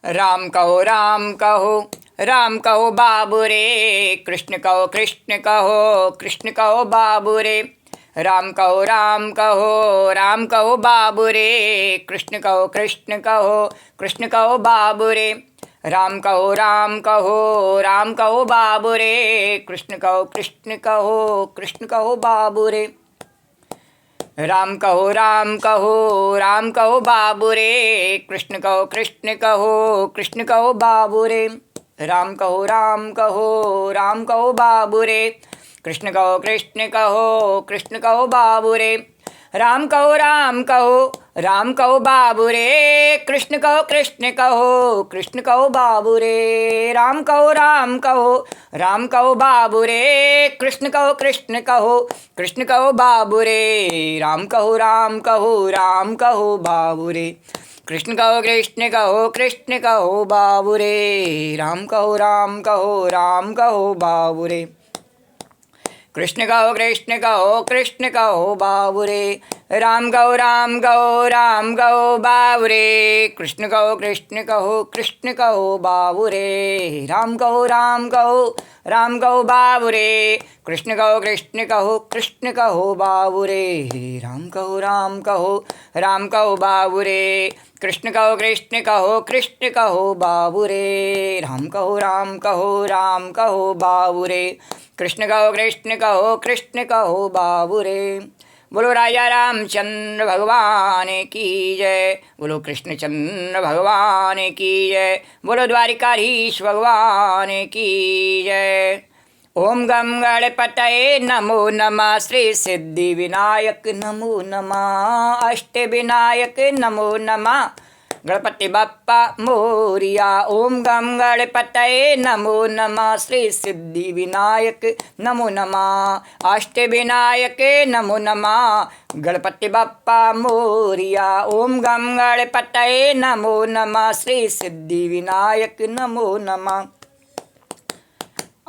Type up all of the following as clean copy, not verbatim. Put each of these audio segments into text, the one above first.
राम कहो बाबू रे, कृष्ण कहो बाबू रे। राम कहो बाबू रे, कृष्ण कहो बाबू रे। राम कहो बाबू रे, कृष्ण कहो बाबू रे। राम कहो बाबू रे, कृष्ण कहो बाबू रे। राम कहो बाबू रे, कृष्ण कहो बाबू रे। राम कहो बाबू रे, कृष्ण कहो बाबू रे। राम कहो बाबू रे, कृष्ण कहो बाबू रे। राम कहो बाबू रे, कृष्ण कहो बाबू रे। राम कहो बाबू रे, कृष्ण कहो बाबू रे। राम कहो बाबू रे, कृष्ण कहो बाबू रे। राम कहो बाबू रे, कृष्ण कहो बाबू रे। राम कहो बाबू रे, कृष्ण कहो बाबू रे। राम कहो बाबू रे, कृष्ण कहो बाबू रे। बोलो राजा रामचंद्र भगवान की जय, बोलो कृष्णचंद्र भगवान की जय, बोलो द्वारिकाधीश भगवान की जय। ओम गम गणपतये नमो नमः, श्री सिद्धि विनायक नमो नमः, अष्ट विनायक नमो नमः, गणपति बप्पा मोरिया। ओम गम गणपतये नमो नमः, श्री सिद्धि विनायक नमो नमः, अष्ट विनायक नमो नमः, गणपति बप्पा मोरिया। ओम गम गणपतये नमो नमः, श्री सिद्धि विनायक नमो नमः,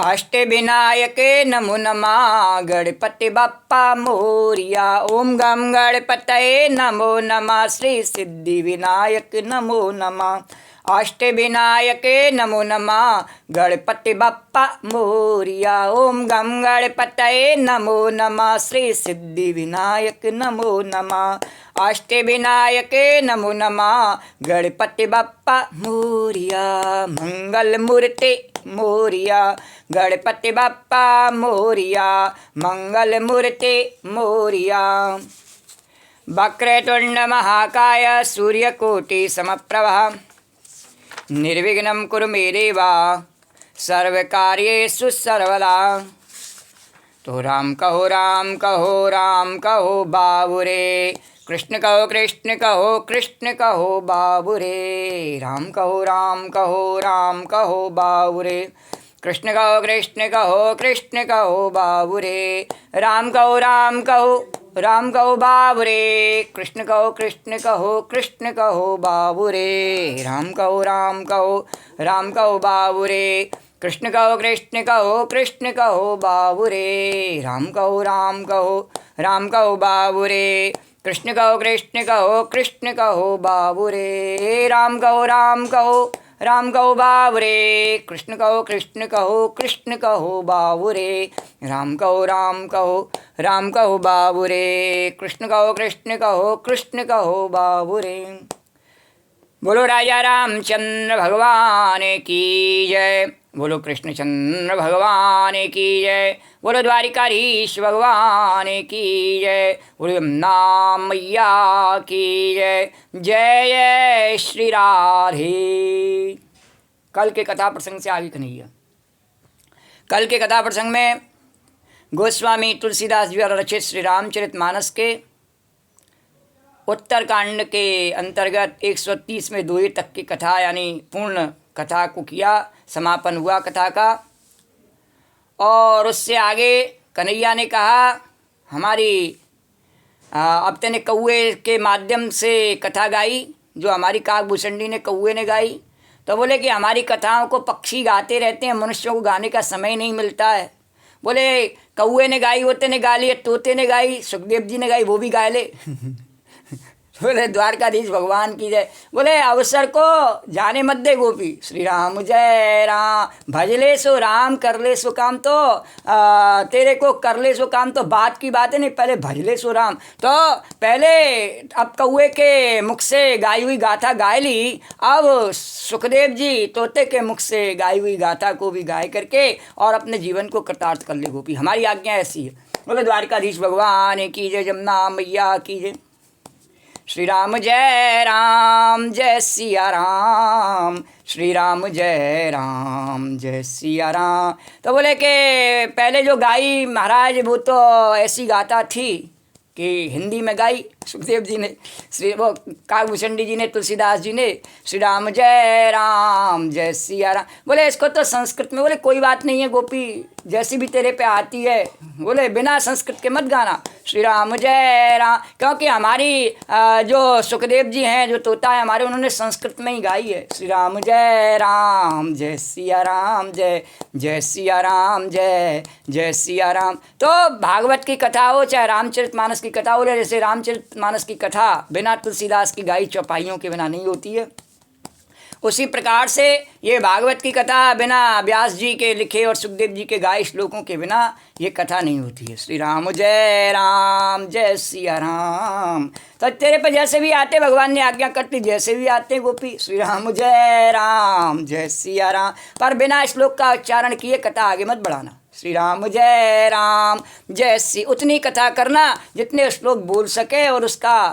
अष्ट विनायक नमो नमः, गणपति बप्पा मोरिया। ओम गम गणपतये नमो नमः, श्री सिद्धि विनायक नमो नमः, अष्ट विनायक नमो नमः, गणपति बप्पा मोरिया। ओम गम गणपतये नमो नमः, श्री सिद्धि विनायक नमो नमः, अष्ट विनायक नमो नमः, गणपति बप्पा मोरिया। मंगल मूर्ति मोरिया, गणपति बप्पा मोरिया, मंगल मूर्ति मोरिया। वक्रतुंड महाकाय सूर्यकोटि समप्रभा, निर्विघ्नं कुरु मे देव, सर्वकार्येषु सर्वदा। तो राम कहो बाबू रे, कृष्ण कहो बाबू रे। राम कहो बाबू रे, कृष्ण कहो बाबू रे। राम कहो बाबू रे, कृष्ण कहो बाबू रे। राम कहो बाबू रे, कृष्ण कहो बाबू रे। राम कहो बाबू रे, कृष्ण कहो बाबू रे। राम कहो बाबू रे, कृष्ण कहो बाबू रे। राम कहो बाबू रे, कृष्ण कहो बाबू रे। बोलो राजा रामचंद्र भगवान की जय, बोलो कृष्णचंद्र भगवान की जय, बोलो द्वारिकाधीश भगवान की जय, बोलो यमुना मैया की जय। जय जय श्री राधे। कल के कथा प्रसंग से आगे कन्हैया। कल के कथा प्रसंग में गोस्वामी तुलसीदास जी द्वारा रचित श्री रामचरितमानस के उत्तरकांड के अंतर्गत 130वें दोहे तक की कथा यानी पूर्ण कथा को किया, समापन हुआ कथा का। और उससे आगे कन्हैया ने कहा हमारी अब तने कौए के माध्यम से कथा गाई, जो हमारी काकभूषणी ने कौए ने गाई। तो बोले कि हमारी कथाओं को पक्षी गाते रहते हैं, मनुष्यों को गाने का समय नहीं मिलता है। बोले कौए ने गाई, होते ने गा लिए, तोते ने गाई, सुखदेव जी ने गाई, वो भी गा ले। बोले द्वारकाधीश भगवान की जय। बोले अवसर को जाने मत दे गोपी, श्री राम जय राम। भजले सो राम कर ले सो काम, तो तेरे को कर ले सो काम तो बात की बात है नहीं, पहले भजले सो राम। तो पहले अब कौए के मुख से गाई हुई गाथा गाय ली, अब सुखदेव जी तोते के मुख से गाई हुई गाथा को भी गाय करके और अपने जीवन को कृतार्थ कर ले गोपी। हमारी आज्ञा ऐसी है। बोले द्वारकाधीश भगवान की जय, जमुना मैया की जय। श्री राम जय सिया राम, श्री राम जय सिया राम। तो बोले कि पहले जो गाई महाराज वो तो ऐसी गाता थी कि हिंदी में गाई सुखदेव जी ने, श्री वो काकभूषणी जी ने, तुलसीदास जी ने, श्री राम जय सिया राम। बोले इसको तो संस्कृत में, बोले कोई बात नहीं है गोपी, जैसी भी तेरे पे आती है, बोले बिना संस्कृत के मत गाना, श्री राम जय राम। क्योंकि हमारी जो सुखदेव जी हैं, जो तोता है हमारे, उन्होंने संस्कृत में ही गाई है, श्री राम जय सिया राम, जय सिया राम, जय सिया राम। तो भागवत की कथा हो चाहे रामचरितमानस की कथा हो, जैसे रामचरितमानस की कथा बिना तुलसीदास की गाई चौपाइयों के बिना नहीं होती है, उसी प्रकार से ये भागवत की कथा बिना व्यास जी के लिखे और सुखदेव जी के गाए श्लोकों के बिना ये कथा नहीं होती है। श्री राम जय सिया राम। तो तेरे पर जैसे भी आते भगवान ने आज्ञा करती, जैसे भी आते गोपी, श्री राम जय सिया राम, पर बिना श्लोक का उच्चारण किए कथा आगे मत बढ़ाना। श्री राम जय सी उतनी कथा करना जितने श्लोक बोल सके और उसका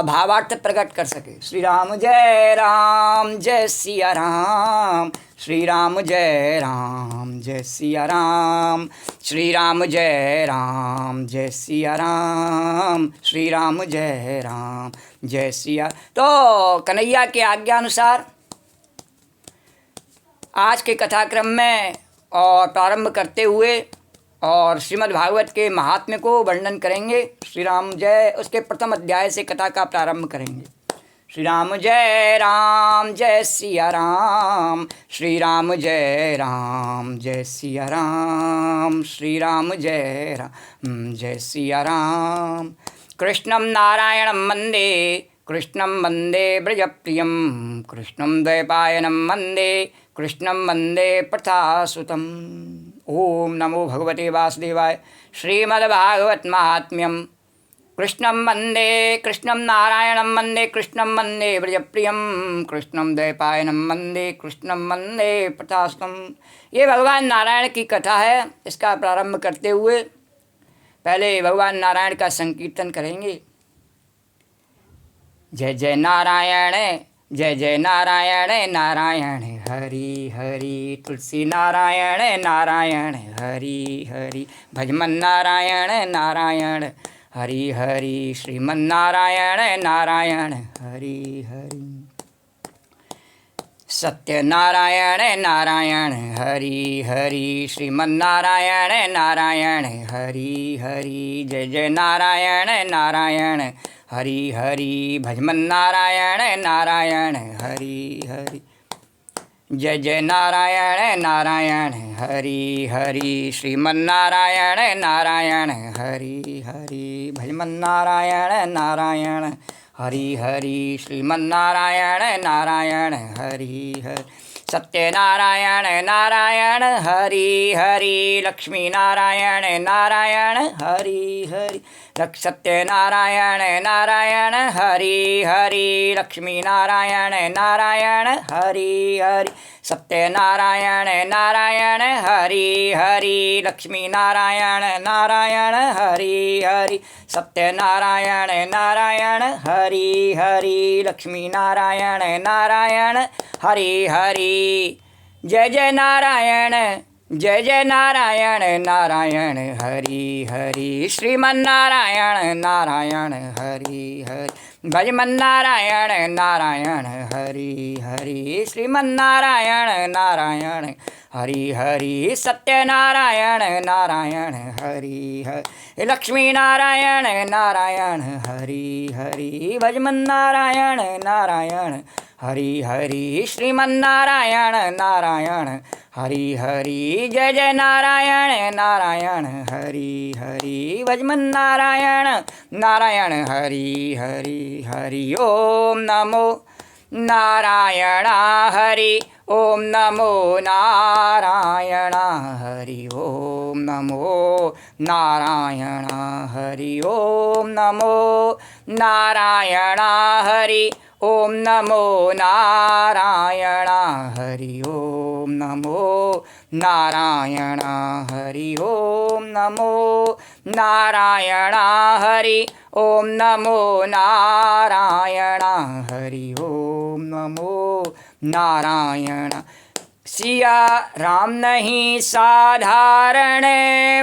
भावार्थ प्रकट कर सके। श्री राम जय सिया राम, श्री राम जय सिया राम, श्री राम जय सिया राम, श्री राम जय सिया। तो कन्हैया के आज्ञा अनुसार आज के कथाक्रम में और प्रारंभ करते हुए और श्रीमद् भागवत के महात्म्य को वर्णन करेंगे। श्री राम जय, उसके प्रथम अध्याय से कथा का प्रारंभ करेंगे। श्री राम जय सिया राम, श्री राम जय सिया राम, श्री राम जय सिया राम। कृष्णं नारायणं वन्दे ब्रजप्रियं, कृष्णं द्वैपायनं कृष्णं वन्दे प्रथासुतम्। ओम नमो भगवते वासुदेवाय। श्रीमद्भागवत महात्म्यम। कृष्णं नारायणं वन्दे, कृष्णं वन्दे ब्रजप्रियं, कृष्णं द्वैपायनं वन्दे, कृष्णं वन्दे प्रथासुतम्। ये भगवान नारायण की कथा है। इसका प्रारंभ करते हुए पहले भगवान नारायण का संकीर्तन करेंगे। जय जय नारायण, जय नारायण, नारायण हरि हरि, तुलसी नारायण नारायण हरि हरि, भजमन नारायण नारायण हरि हरि, श्रीमन नारायण नारायण हरि हरि, सत्य नारायण नारायण हरि हरि, श्रीमन नारायण नारायण हरि हरि, जय जय नारायण नारायण हरि हरि, भजमन नारायण नारायण हरि हरि, जय जय नारायण नारायण हरि हरि, श्रीमन नारायण नारायण हरि हरि, भजमन नारायण नारायण हरि हरि, श्रीमन नारायण नारायण हरि हरि, सत्य नारायण नारायण हरि हरि, लक्ष्मी नारायण नारायण हरि हरि, सत्य नारायण नारायण हरि हरि, लक्ष्मी नारायण नारायण हरि हरि, सत्य नारायण नारायण हरि हरि, लक्ष्मी नारायण नारायण हरि हरि, सत्य नारायण नारायण हरि हरि, लक्ष्मी नारायण नारायण हरि हरि, जय जय नारायण, जय जय नारायण नारायण हरि हरि, श्रीमन नारायण नारायण हरि हरि, भजमन नारायण नारायण हरि हरि, श्रीमन नारायण नारायण हरि हरि, सत्य नारायण नारायण हरि हरि, लक्ष्मी नारायण नारायण हरि हरि, भजमन नारायण नारायण हरि हरि श्रीमन्नारायण नारायण हरि हरि जय जय नारायण नारायण हरि हरि भजमन नारायण नारायण हरि हरि हरि ओम नमो नारायण हरि ओम नमो नारायण हरि ओम नमो नारायण हरि ओम नमो नारायण हरि ओम नमो नारायण हरि ओम नमो नारायण हरि ओम नमो नारायण हरि ओम नमो नारायण हरि ओम नमो नारायण। सिया राम नहीं साधारण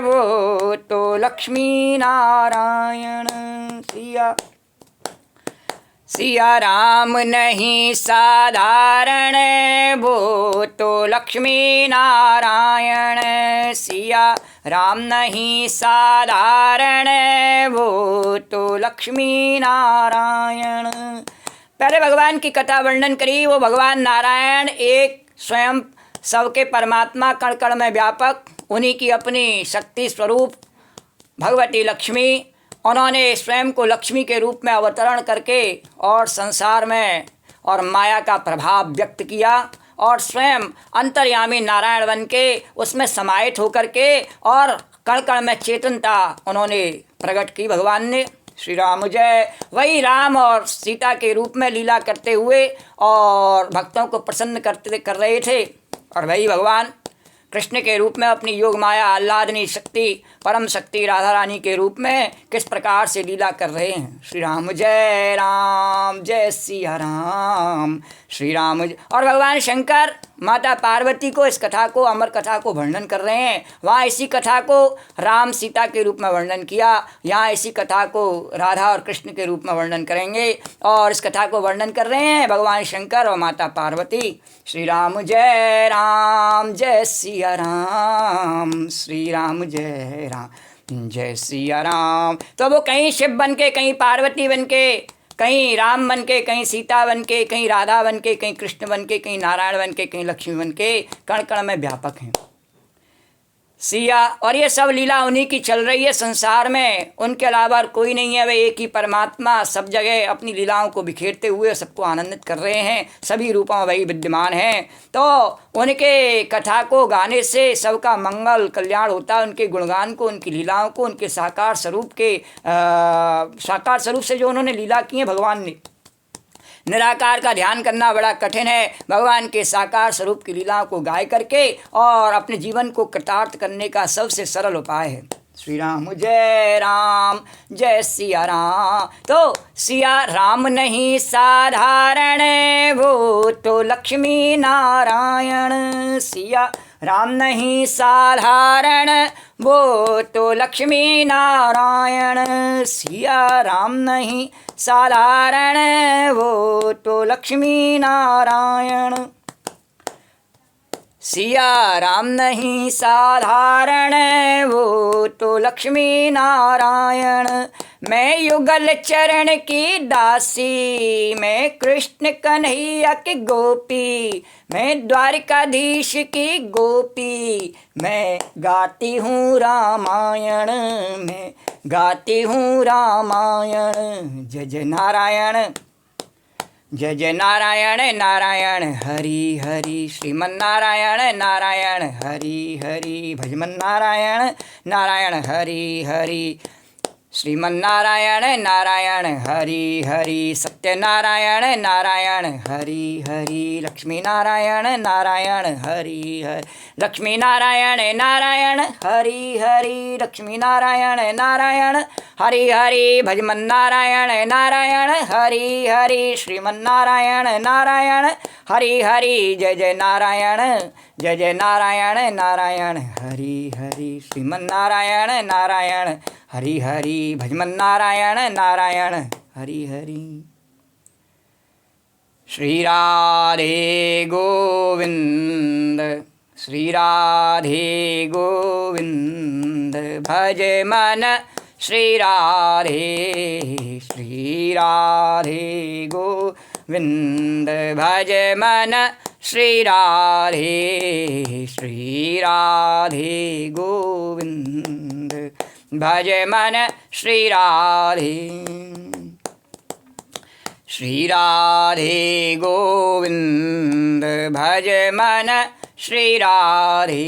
वो तो लक्ष्मी नारायण। सिया राम नहीं साधारण वो तो लक्ष्मी नारायण। सिया राम नहीं साधारण वो तो लक्ष्मी नारायण। पहले भगवान की कथा वर्णन करी। वो भगवान नारायण एक स्वयं सबके परमात्मा, कण कण में व्यापक, उन्हीं की अपनी शक्ति स्वरूप भगवती लक्ष्मी, उन्होंने स्वयं को लक्ष्मी के रूप में अवतरण करके और संसार में और माया का प्रभाव व्यक्त किया और स्वयं अंतर्यामी नारायण बन के उसमें समाहित होकर के और कण कण में चेतनता उन्होंने प्रकट की भगवान ने। श्री राम जय। वही राम और सीता के रूप में लीला करते हुए और भक्तों को प्रसन्न कर रहे थे। और वही भगवान कृष्ण के रूप में अपनी योग माया आह्लादनी शक्ति परम शक्ति राधा रानी के रूप में किस प्रकार से लीला कर रहे हैं। श्री राम जय सिया राम। श्री राम जय। और भगवान शंकर माता पार्वती को इस कथा को, अमर कथा को वर्णन कर रहे हैं। वहाँ इसी कथा को राम सीता के रूप में वर्णन किया, यहाँ इसी कथा को राधा और कृष्ण के रूप में वर्णन करेंगे। और इस कथा को वर्णन कर रहे हैं भगवान शंकर और माता पार्वती। श्री राम जय सिया राम। श्री राम जय राम जय सिया राम। तो वो कहीं शिव बन के, कहीं पार्वती बन के, कहीं राम बन के, कहीं सीता बन के, कहीं राधा बन के, कहीं कृष्ण बन के, कहीं नारायण बन के, कहीं लक्ष्मी बन के कण कण में व्यापक हैं सिया। और ये सब लीला उन्हीं की चल रही है संसार में, उनके अलावा कोई नहीं है। वे एक ही परमात्मा सब जगह अपनी लीलाओं को बिखेरते हुए सबको आनंदित कर रहे हैं, सभी रूपों में वही विद्यमान हैं। तो उनके कथा को गाने से सबका मंगल कल्याण होता है। उनके गुणगान को, उनकी लीलाओं को, उनके साकार स्वरूप से जो उन्होंने लीला की है भगवान ने। निराकार का ध्यान करना बड़ा कठिन है। भगवान के साकार स्वरूप की लीलाओं को गाय करके और अपने जीवन को कृतार्थ करने का सबसे सरल उपाय है। श्री राम जय सिया राम। तो सिया राम नहीं साधारण वो तो लक्ष्मी नारायण। सिया राम नहीं साधारण वो तो लक्ष्मी नारायण। सिया राम नहीं साधारण वो तो लक्ष्मी नारायण। सिया राम नहीं साधारण वो तो लक्ष्मी नारायण। मैं युगल चरण की दासी, मैं कृष्ण कन्हैया की गोपी, मैं द्वारिकाधीश की गोपी, मैं गाती हूँ रामायण, मैं गाती हूँ रामायण। जय जय नारायण जय जय नारायण नारायण हरि हरि। श्रीमन नारायण नारायण हरि हरि। भजमन नारायण नारायण हरि हरि। श्रीमन नारायण नारायण हरि हरि। सत्यनारायण नारायण हरि हरि। लक्ष्मी नारायण नारायण हरि हरि। लक्ष्मी नारायण नारायण हरि हरि। लक्ष्मी नारायण नारायण हरि हरि। भजमन नारायण नारायण हरि हरि। श्रीमन नारायण नारायण हरि हरि। जय जय नारायण नारायण हरि हरि। श्रीमन नारायण नारायण हरि हरि। भजमन नारायण नारायण हरि हरि। श्री राधे गोविंद श्री राधे गोविंद। भज मन श्री राधे गोविंद। विंद भज मन श्री राधे गोविंद भज मन श्री राधे गोविंद भज मन श्री राधे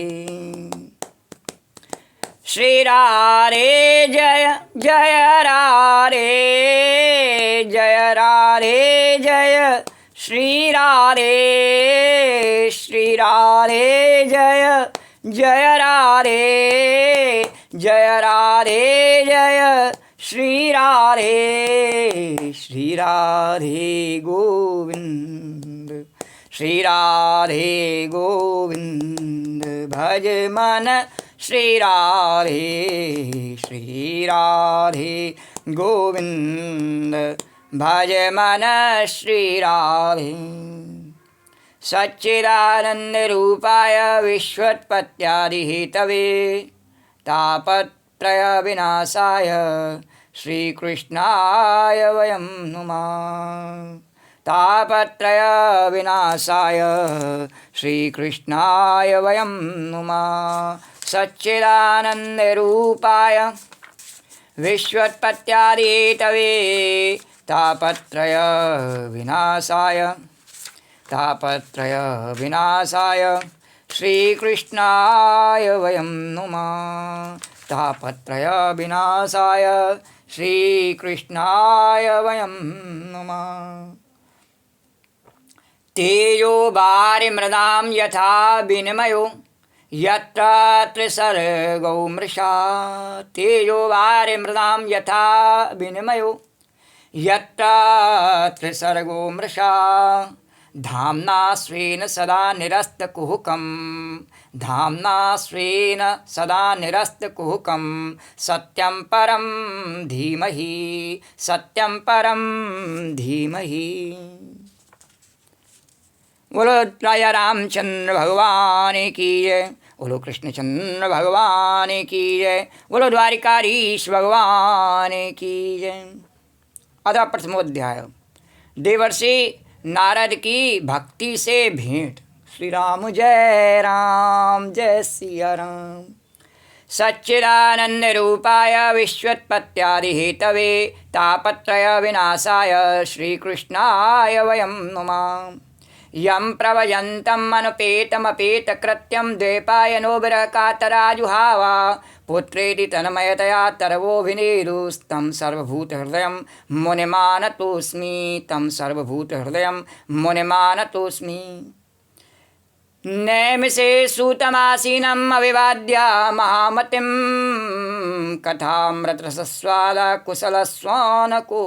जय जय राधे जय श्री राधे जय जय राधे जय श्री राधे गोविंद भज मन श्री राधे गोविंद भज मन श्री राधे सच्चिदानंद रूपाय विश्वोत्पत्त्यादिहेतवे तापत्रय विनाशाय श्रीकृष्णाय वयं नुमः तापत्रय विनाशाय श्रीकृष्णाय वयं नुमः सच्चिदानंद रूपाय विश्वोत्पत्त्यादिहेतवे तापत्रय विनाशाय श्रीकृष्णाय वयं नुमः तापत्रय विनाशाय श्रीकृष्णाय वयं नुमः तेजो वारिमृदां यथा विनिमयो यत्र त्रिसर्गो मृषा तेजो वारिमृदां यथा विनिमयो यत्र त्रिसर्गो मृषा धाम्ना स्वेन सदा निरस्तकुहकं सत्यं परं धीमहि बोलो राजा रामचंद्र भगवान की जय बोलो कृष्णचंद्र भगवान की जय बोलो द्वारिकाधीश भगवान की जय अतः प्रथमोध्याय देवर्षि नारद की भक्ति से भेंट श्री राम जय सिया राम सच्चिदानंद रूपाय विश्वोत्पत्त्यादिहेतवे तापत्रय विनाशाय श्रीकृष्णाय वयं नुमः यं प्रवयन्तम् अनुपेतमपेतकृत्यं द्वैपायनो विरहकातराजुहावा पुत्रेति तन्मयतया तरवोऽभिनेदुस्तं सर्वभूतहृदयं मुनिमानतोऽस्मि नैमिषे सूतमासीनम् अविवाद्य महामतिं कथामृतरसस्वाद कुशलस्वानको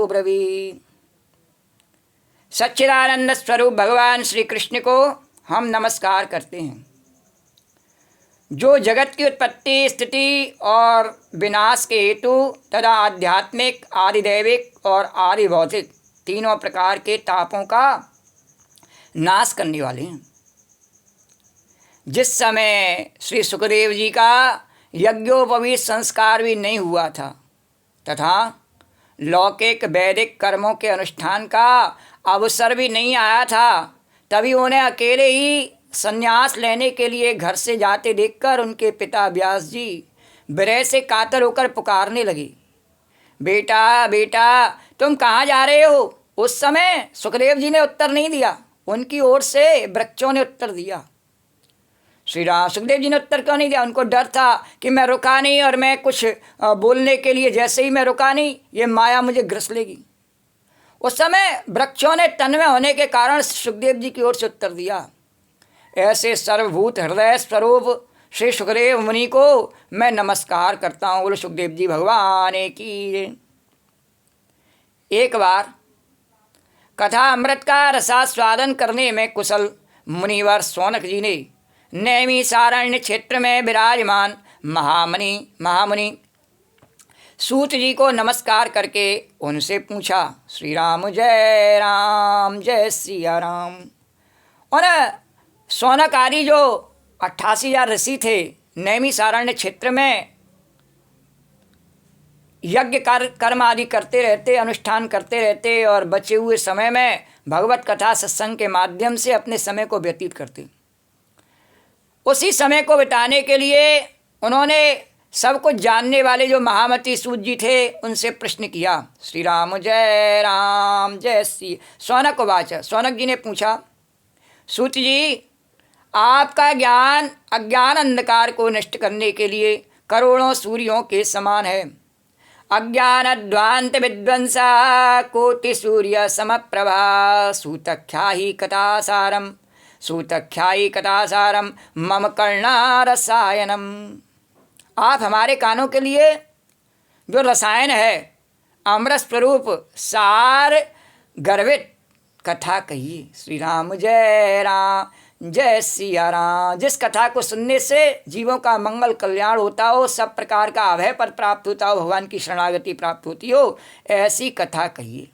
ब्रवी सच्चिदानंद स्वरूप भगवान श्री कृष्ण को हम नमस्कार करते हैं जो जगत की उत्पत्ति स्थिति और विनाश के हेतु तथा आध्यात्मिक आदिदैविक और आदि भौतिक तीनों प्रकार के तापों का नाश करने वाले हैं। जिस समय श्री सुखदेव जी का यज्ञोपवीत संस्कार भी नहीं हुआ था तथा लौकिक वैदिक कर्मों के अनुष्ठान का अवसर भी नहीं आया था, तभी उन्हें अकेले ही संन्यास लेने के लिए घर से जाते देखकर उनके पिता व्यास जी विरह से कातर होकर पुकारने लगे, बेटा बेटा तुम कहाँ जा रहे हो। उस समय सुखदेव जी ने उत्तर नहीं दिया, उनकी ओर से वृक्षों ने उत्तर दिया। श्री राम सुखदेव जी ने उत्तर क्यों नहीं दिया? उनको डर था कि मैं रुका नहीं और मैं कुछ बोलने के लिए जैसे ही मैं रुका नहीं ये माया मुझे ग्रस लेगी। उस समय वृक्षों ने तन्मय होने के कारण सुखदेव जी की ओर से उत्तर दिया। ऐसे सर्वभूत हृदय स्वरूप श्री सुखदेव मुनि को मैं नमस्कार करता हूँ। बोलो सुखदेव जी भगवान की। एक बार कथा अमृत का रसास्वादन करने में कुशल मुनिवर शौनक जी ने नैमिषारण्य क्षेत्र में विराजमान महामुनि सूत जी को नमस्कार करके उनसे पूछा, श्री राम जय सिया राम। और शौनक आदि जो 88,000 ऋषि थे नैमिषारण्य क्षेत्र में यज्ञ कर्म आदि करते रहते, अनुष्ठान करते रहते और बचे हुए समय में भगवत कथा सत्संग के माध्यम से अपने समय को व्यतीत करते। उसी समय को बिताने के लिए उन्होंने सब कुछ जानने वाले जो महामती सूत जी थे उनसे प्रश्न किया। श्री राम जय श्री सौनक उवाच। सौनक जी ने पूछा, सूत जी आपका ज्ञान अज्ञान अंधकार को नष्ट करने के लिए करोड़ों सूर्यों के समान है। अज्ञानध्वांत विध्वंसा कोटि सूर्य समप्रभा सूतख्यायी कथासारम मम कर्णारसायनम। आप हमारे कानों के लिए जो रसायन है, अमृत स्वरूप सार गर्वित कथा कहिए। श्री राम जय सिया राम। जिस कथा को सुनने से जीवों का मंगल कल्याण होता हो, सब प्रकार का अभय पद प्राप्त होता हो, भगवान की शरणागति प्राप्त होती हो, ऐसी कथा कहिए।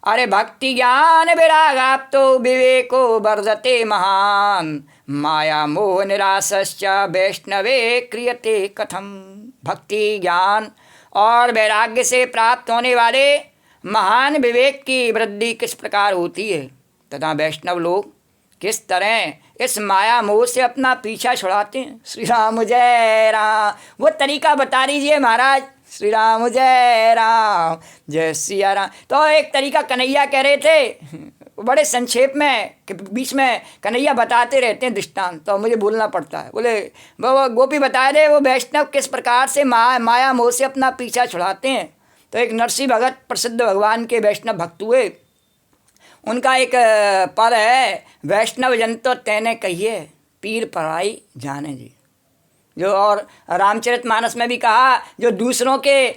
अरे भक्ति ज्ञान विरागाप्तो विवेको वर्धते महान माया मोह निराशश्च वैष्णवे क्रियते कथम। भक्ति ज्ञान और वैराग्य से प्राप्त होने वाले महान विवेक की वृद्धि किस प्रकार होती है तथा वैष्णव लोग किस तरह इस माया मोह से अपना पीछा छुड़ाते हैं। श्री राम जय राम। वो तरीका बता दीजिए महाराज। श्री राम जय सिया राम। तो एक तरीका कन्हैया कह रहे थे, बड़े संक्षेप में कि बीच में कन्हैया बताते रहते हैं दृष्टांत, तो मुझे बोलना पड़ता है। बोले वो गोपी बताए दे वो वैष्णव किस प्रकार से माया मोह से अपना पीछा छुड़ाते हैं। तो एक नरसिंह भगत प्रसिद्ध भगवान के वैष्णव भक्त हुए, उनका एक पद है, वैष्णव जन तो तेने कहिए पीर पराई जाने जी। जो और रामचरितमानस में भी कहा, जो दूसरों के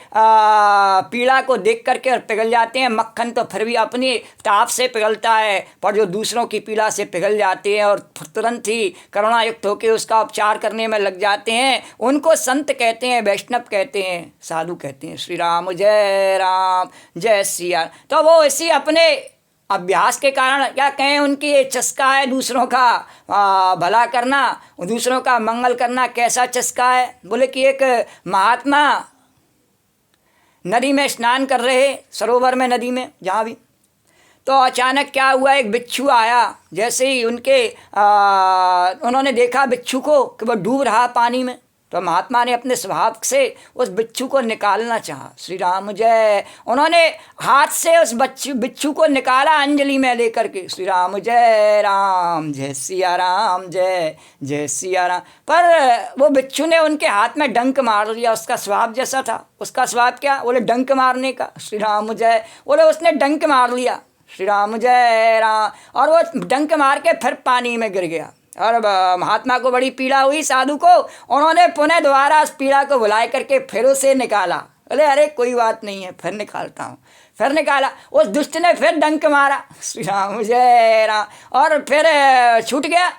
पीड़ा को देख करके और पिघल जाते हैं, मक्खन तो फिर भी अपनी ताप से पिघलता है, पर जो दूसरों की पीड़ा से पिघल जाते हैं और तुरंत ही करुणायुक्त होकर उसका उपचार करने में लग जाते हैं, उनको संत कहते हैं, वैष्णव कहते हैं, साधु कहते हैं। श्री राम जय सिया। तो वो इसी अपने अभ्यास के कारण, क्या कहें, उनकी ये चस्का है दूसरों का भला करना, दूसरों का मंगल करना। कैसा चस्का है? बोले कि एक महात्मा नदी में स्नान कर रहे, सरोवर में, नदी में, जहाँ भी, तो अचानक क्या हुआ, एक बिच्छू आया। जैसे ही उन्होंने देखा बिच्छू को कि वह डूब रहा पानी में, तो महात्मा ने अपने स्वभाव से उस बिच्छू को निकालना चाहा। श्री राम जय। उन्होंने हाथ से उस बिच्छू को निकाला अंजलि में लेकर के। श्री राम जय सिया राम जय सिया राम। पर वो बिच्छू ने उनके हाथ में डंक मार दिया। उसका स्वभाव जैसा था, उसका स्वभाव क्या, बोले डंक मारने का। श्री राम जय। बोले उसने डंक मार लिया। श्री राम जय राम। और वो डंक मार के फिर पानी में गिर गया। और महात्मा को बड़ी पीड़ा हुई, साधु को। उन्होंने पुनः दोबारा उस पीड़ा को भुलाए करके फिर उसे निकाला। बोले अरे कोई बात नहीं है, फिर निकालता हूँ। फिर निकाला, उस दुष्ट ने फिर डंक मारा। श्री राम जय राम। और फिर छूट गया।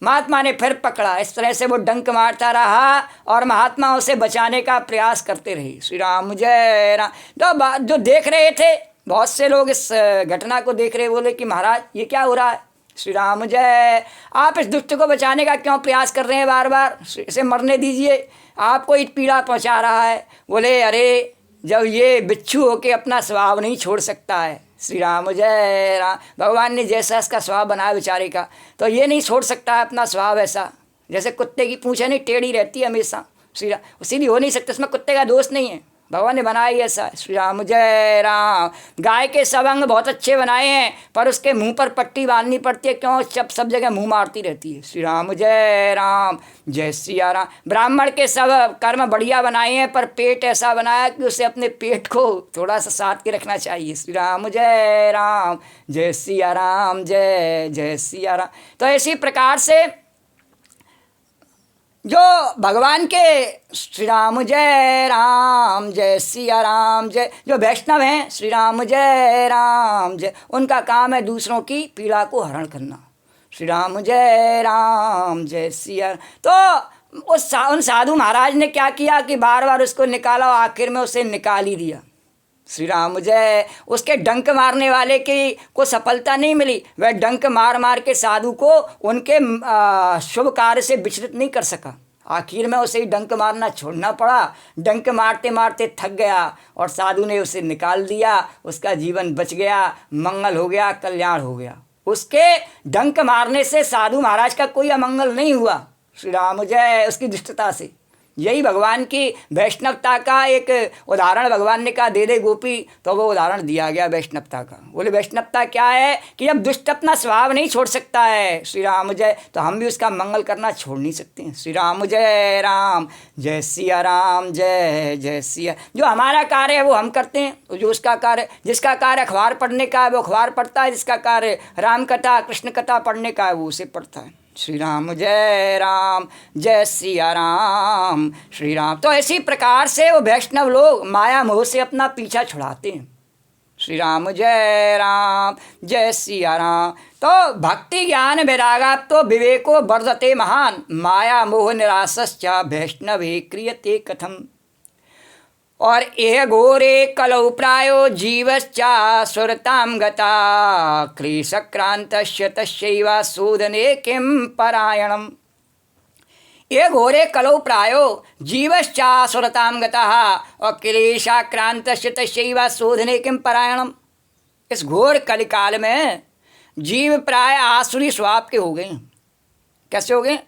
महात्मा ने फिर पकड़ा। इस तरह से वो डंक मारता रहा और महात्मा उसे बचाने का प्रयास करते रहे। श्री राम जय राम। तो जो देख रहे थे, बहुत से लोग इस घटना को देख रहे, बोले कि महाराज ये क्या हो रहा है। श्री राम जय। आप इस दुष्ट को बचाने का क्यों प्रयास कर रहे हैं बार बार, इसे मरने दीजिए, आपको एक पीड़ा पहुंचा रहा है। बोले अरे जब ये बिच्छू होके अपना स्वभाव नहीं छोड़ सकता है। श्री राम जय राम। भगवान ने जैसा इसका स्वभाव बनाया बेचारे का, तो ये नहीं छोड़ सकता है अपना स्वभाव ऐसा। जैसे कुत्ते की पूंछ नहीं टेढ़ी रहती है हमेशा, श्री राम सीधी हो नहीं सकती, उसमें कुत्ते का दोष नहीं है, भगवान ने बनाया ही ऐसा। श्री राम जय राम। गाय के सब अंग बहुत अच्छे बनाए हैं, पर उसके मुंह पर पट्टी बांधनी पड़ती है, क्यों, सब जगह मुंह मारती रहती है। श्री राम जय राम जय सिया राम। ब्राह्मण के सब कर्म बढ़िया बनाए हैं, पर पेट ऐसा बनाया कि उसे अपने पेट को थोड़ा सा साथ के रखना चाहिए। श्री राम जय राम जय सिया राम जय सिया राम। तो इसी प्रकार से जो भगवान के श्री राम जय सिया राम जय, जो वैष्णव हैं, श्री राम जय, उनका काम है दूसरों की पीड़ा को हरण करना। श्री राम जय सिया। तो उन साधु महाराज ने क्या किया कि बार बार उसको निकाला और आखिर में उसे निकाल ही दिया। श्री राम जय। उसके डंक मारने वाले की को सफलता नहीं मिली, वह डंक मार मार के साधु को उनके शुभ कार्य से विचलित नहीं कर सका। आखिर में उसे डंक मारना छोड़ना पड़ा। डंक मारते मारते थक गया और साधु ने उसे निकाल दिया, उसका जीवन बच गया, मंगल हो गया, कल्याण हो गया। उसके डंक मारने से साधु महाराज का कोई अमंगल नहीं हुआ। श्री राम जय। उसकी दुष्टता से। यही भगवान की वैष्णवता का एक उदाहरण भगवान ने कहा दे दे गोपी, तो वो उदाहरण दिया गया वैष्णवता का। बोले वैष्णवता क्या है कि जब दुष्ट अपना स्वभाव नहीं छोड़ सकता है, श्री राम जय, तो हम भी उसका मंगल करना छोड़ नहीं सकते हैं। श्री राम जय राम, जय सिया राम, जय जय सिया। जो हमारा कार्य है वो हम करते हैं, जो उसका कार्य, जिसका कार्य अखबार पढ़ने का है वो अखबार पढ़ता है, जिसका कार्य राम कथा कृष्ण कथा पढ़ने का है वो उसे पढ़ता है। श्री राम जय सिया राम, श्री राम। तो इसी प्रकार से वो वैष्णव लोग माया मोह से अपना पीछा छुड़ाते हैं। श्री राम जय सिया राम। तो भक्ति ज्ञान वैरागात् तो विवेको वर्धते महान, माया मोह निरासश्च वैष्णवे क्रियते कथम। और एह घोरे कलौ प्रायो जीवश्चा सुरतां गता, क्लेशक्रान्तस्य तस्यैव शोधने किं परायणम्। ये घोरे कलौ प्रायो जीवश्चा सुरतां गतः और क्लेशाक्रान्तस्य तस्यैव शोधने किं परायणम्। इस घोर कलिकाल में जीव प्राय आसुरी स्वभाव के हो गए। कैसे हो गए?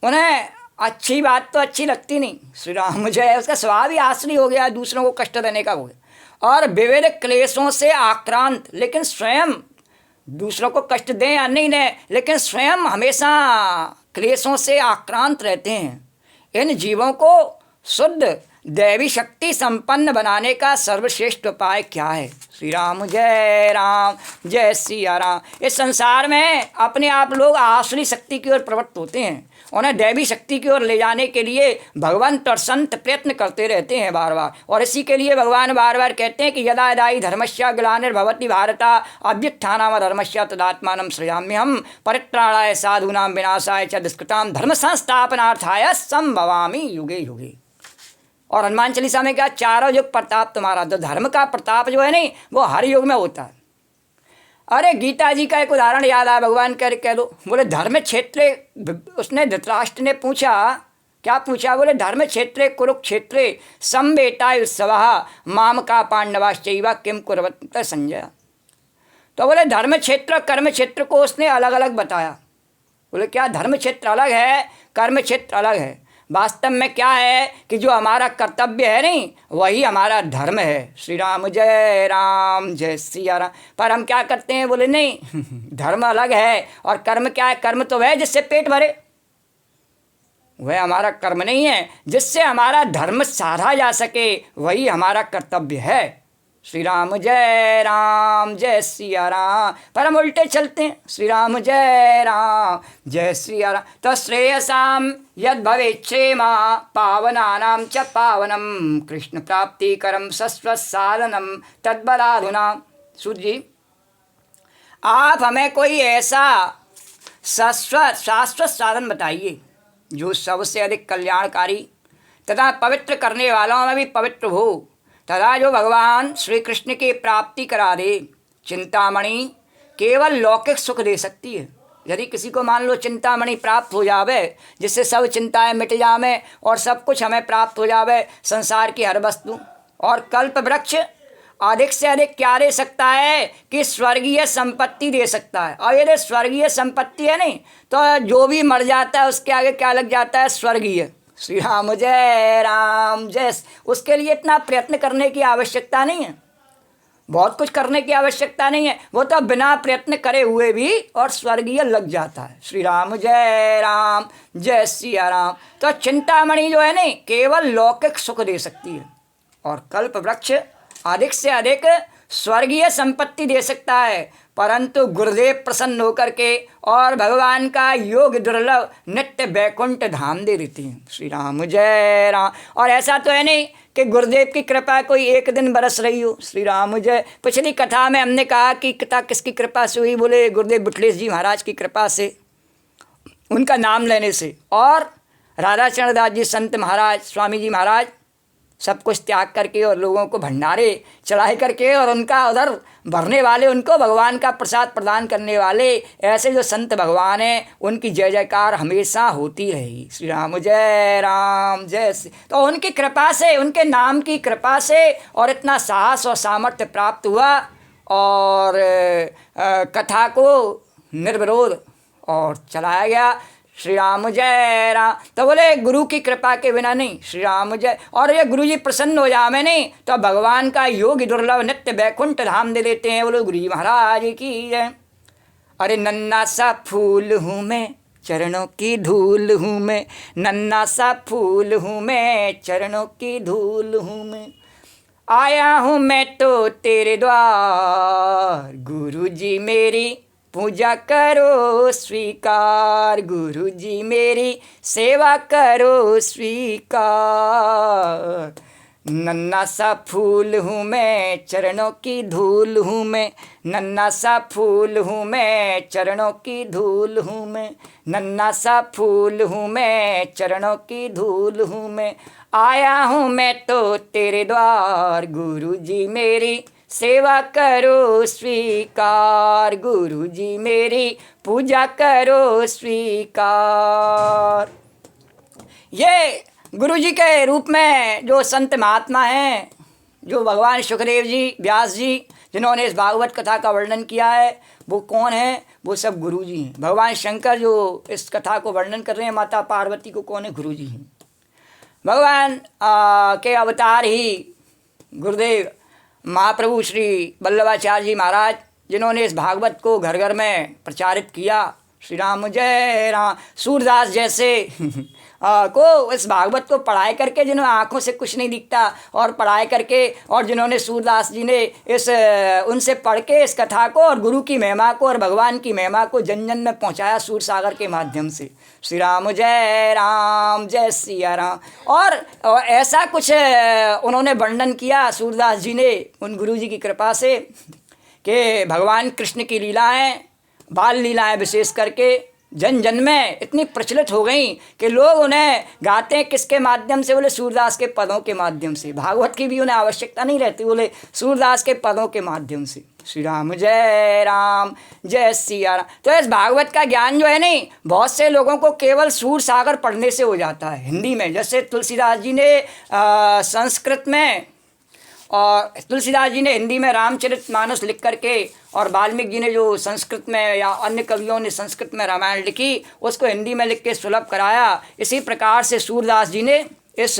उन्हें अच्छी बात तो अच्छी लगती नहीं, श्री राम जय। उसका स्वभाव ही आसुरी हो गया, दूसरों को कष्ट देने का हो गया। और विविध क्लेशों से आक्रांत, लेकिन स्वयं दूसरों को कष्ट दें या नहीं दें, लेकिन स्वयं हमेशा क्लेशों से आक्रांत रहते हैं। इन जीवों को शुद्ध दैवी शक्ति संपन्न बनाने का सर्वश्रेष्ठ उपाय क्या है? श्री राम जय सिया राम। इस संसार में अपने आप लोग आसुरी शक्ति की ओर प्रवृत्त होते हैं। उन्हें दैवी शक्ति की ओर ले जाने के लिए भगवंत और संत प्रयत्न करते रहते हैं बार बार। और इसी के लिए भगवान बार बार कहते हैं कि यदा यदा हि धर्मस्य ग्लानिर्भवति भारत अभ्युत्थानमधर्मस्य तदात्मानं सृजाम्यहम् परित्राणाय साधूनां विनाशाय च दुष्कृतां धर्म संस्थापनार्थाय संभवामि युगे युगे। और हनुमान चालीसा में क्या, चारों युग प्रताप तुम्हारा। तो धर्म का प्रताप जो है नहीं वो हर युग में होता है। अरे गीता जी का एक उदाहरण याद आया, भगवान कह दो। बोले धर्म क्षेत्रे, उसने धृतराष्ट्र ने पूछा, क्या पूछा? बोले धर्म क्षेत्रे कुरुक्षेत्रे समवेतायुत्सवः माम का पांडवाश्चैव किम कुर्वन्त संजय। तो बोले धर्म क्षेत्र कर्म क्षेत्र को उसने अलग अलग बताया। बोले क्या धर्म क्षेत्र अलग है, कर्म क्षेत्र अलग है? वास्तव में क्या है कि जो हमारा कर्तव्य है नहीं वही हमारा धर्म है। श्री राम जय सिया राम। पर हम क्या करते हैं? बोले नहीं धर्म अलग है और कर्म क्या है? कर्म तो वह जिससे पेट भरे, वह हमारा कर्म नहीं है। जिससे हमारा धर्म साधा जा सके वही हमारा कर्तव्य है। श्री राम जय सिया राम। पर हम उल्टे चलते हैं। श्री राम जय सिया राम। तो श्रेयसाम यद भवेच्छेमा पावनानां च पावनम कृष्ण प्राप्ति करम सस्वसाधनम तद्बलाधुना। सूर्य जी, आप हमें कोई ऐसा शाश्वत साधन बताइए जो सबसे अधिक कल्याणकारी तथा पवित्र करने वालों में भी पवित्र हो, तथा जो भगवान श्री कृष्ण की प्राप्ति करा दे। चिंतामणि केवल लौकिक सुख दे सकती है। यदि किसी को मान लो चिंतामणि प्राप्त हो जावे, जिससे सब चिंताएं मिट जावे और सब कुछ हमें प्राप्त हो जावे, संसार की हर वस्तु। और कल्प वृक्ष अधिक से अधिक क्या दे सकता है कि स्वर्गीय संपत्ति दे सकता है। और यदि स्वर्गीय संपत्ति है नहीं तो जो भी मर जाता है उसके आगे क्या लग जाता है? स्वर्गीय। श्री राम जय। उसके लिए इतना प्रयत्न करने की आवश्यकता नहीं है, बहुत कुछ करने की आवश्यकता नहीं है। वो तो बिना प्रयत्न करे हुए भी और स्वर्गीय लग जाता है। श्री राम जय सिया राम। तो चिंतामणि जो है नहीं केवल लौकिक सुख दे सकती है और कल्प वृक्ष अधिक से अधिक स्वर्गीय संपत्ति दे सकता है। परंतु गुरुदेव प्रसन्न होकर के और भगवान का योग दुर्लभ नित्य वैकुंठ धाम दे देते हैं। श्री राम जय राम। और ऐसा तो है नहीं कि गुरुदेव की कृपा कोई एक दिन बरस रही हो। श्री राम जय। पिछली कथा में हमने कहा कि कथा किसकी कृपा से हुई? बोले गुरुदेव बुटलेश जी महाराज की कृपा से, उनका नाम लेने से। और राधाचरण दास जी संत महाराज, स्वामी जी महाराज सब कुछ त्याग करके और लोगों को भंडारे चढ़ाई करके और उनका उधर भरने वाले, उनको भगवान का प्रसाद प्रदान करने वाले ऐसे जो संत भगवान हैं, उनकी जय जयकार हमेशा होती रहेगी। श्री राम जय श्री। तो उनकी कृपा से, उनके नाम की कृपा से और इतना साहस और सामर्थ्य प्राप्त हुआ और कथा को निर्विरोध और चलाया गया। श्री राम जय राम। तो बोले गुरु की कृपा के बिना नहीं, श्री राम जय। और ये गुरु जी प्रसन्न हो जावे नहीं तो भगवान का योग दुर्लभ नित्य बैकुंठ धाम दे देते हैं। बोलो गुरु जी महाराज की जय। अरे नन्ना सा फूल हूँ मैं, चरणों की धूल हूँ मैं, नन्ना सा फूल हूँ मैं, चरणों की धूल हूँ मैं, आया हूँ मैं तो तेरे द्वार, गुरु जी मेरी पूजा करो स्वीकार, गुरु जी मेरी सेवा करो स्वीकार। नन्ना सा फूल हूँ मैं, चरणों की धूल हूँ मैं, नन्ना सा फूल हूँ मैं, चरणों की धूल हूँ मैं, नन्ना सा फूल हूँ मैं, चरणों की धूल हूँ मैं, आया हूँ मैं तो तेरे द्वार, गुरु जी मेरी सेवा करो स्वीकार, गुरु जी मेरी पूजा करो स्वीकार। ये गुरु जी के रूप में जो संत महात्मा हैं, जो भगवान सुखदेव जी, व्यास जी, जिन्होंने इस भागवत कथा का वर्णन किया है, वो कौन है? वो सब गुरु जी हैं। भगवान शंकर जो इस कथा को वर्णन कर रहे हैं, माता पार्वती को कौन है? गुरु जी हैं। भगवान के अवतार ही गुरुदेव महाप्रभु श्री वल्लभाचार्य जी महाराज, जिन्होंने इस भागवत को घर घर में प्रचारित किया। श्री राम जय राम। सूरदास जैसे को इस भागवत को पढ़ाई करके, जिन्होंने आँखों से कुछ नहीं दिखता और पढ़ाई करके, और जिन्होंने सूरदास जी ने इस उनसे पढ़ के इस कथा को और गुरु की महिमा को और भगवान की महिमा को जन जन में पहुँचाया सूर सागर के माध्यम से। श्री राम जय सिया राम। और ऐसा कुछ उन्होंने वर्णन किया सूरदास जी ने उन गुरु जी की कृपा से कि भगवान कृष्ण की लीलाएँ, बाल लीलाएँ विशेष करके जन जन में इतनी प्रचलित हो गई कि लोग उन्हें गाते हैं किसके माध्यम से? बोले सूरदास के पदों के माध्यम से। भागवत की भी उन्हें आवश्यकता नहीं रहती, बोले सूरदास के पदों के माध्यम से। श्री राम जय सिया राम। तो इस भागवत का ज्ञान जो है नहीं, बहुत से लोगों को केवल सूर सागर पढ़ने से हो जाता है हिंदी में। जैसे तुलसीदास जी ने संस्कृत में, और तुलसीदास जी ने हिंदी में रामचरितमानस लिख करके, और वाल्मीकि जी ने जो संस्कृत में या अन्य कवियों ने संस्कृत में रामायण लिखी, उसको हिंदी में लिख के सुलभ कराया। इसी प्रकार से सूरदास जी ने इस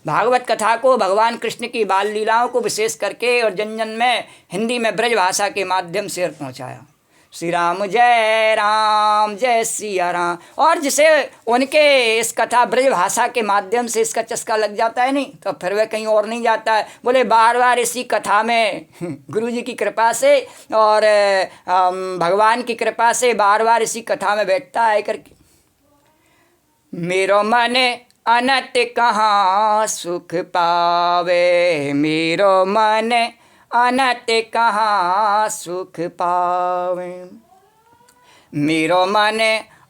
भागवत कथा को, भगवान कृष्ण की बाल लीलाओं को विशेष करके और जन जन में हिंदी में ब्रज भाषा के माध्यम से पहुँचाया। श्री राम जय सिया राम। और जिसे उनके इस कथा ब्रज भाषा के माध्यम से इसका चस्का लग जाता है नहीं, तो फिर वह कहीं और नहीं जाता है। बोले बार बार इसी कथा में गुरु जी की कृपा से और भगवान की कृपा से बार बार इसी कथा में बैठता है करके। मेरो मन अनत कहाँ सुख पावे, मेरो मन अनत कहाँ सुख पावे, मेरो मन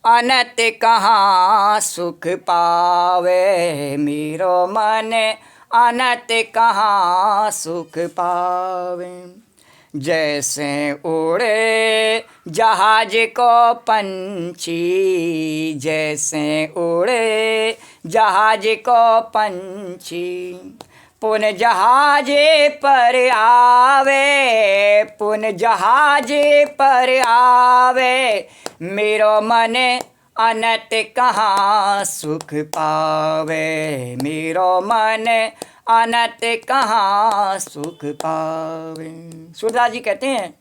अनत कहाँ सुख पावे, मेरो मन अनत कहाँ सुख पावे। जैसे उड़े जहाज को पंछी, जैसे उड़े जहाज को पंछी, पुन जहाजे पर आवे, पुन जहाजे पर आवे, मेरो मन अनत कहाँ सुख पावे, मेरो मन अनत कहाँ सुख पावे। सूरदास जी कहते हैं,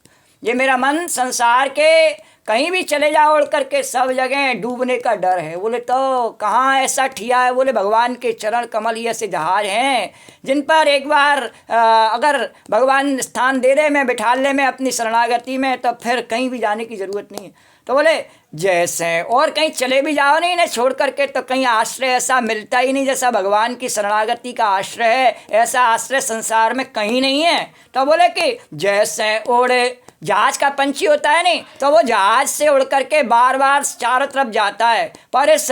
ये मेरा मन संसार के कहीं भी चले जाओ उड़ करके, सब जगह डूबने का डर है। बोले तो कहाँ ऐसा ठिया है? बोले भगवान के चरण कमल ही ऐसे जहाज हैं जिन पर एक बार अगर भगवान स्थान दे दे, मैं बिठा ले मैं अपनी शरणागति में, तो फिर कहीं भी जाने की ज़रूरत नहीं है। तो बोले जैसे और कहीं चले भी जाओ नहीं ना छोड़ करके, तो कहीं आश्रय ऐसा मिलता ही नहीं जैसा भगवान की शरणागति का आश्रय है। ऐसा आश्रय संसार में कहीं नहीं है। तो बोले कि जैसे उड़े जहाज का पंछी होता है नहीं, तो वो जहाज से उड़ करके बार बार चारों तरफ जाता है, पर इस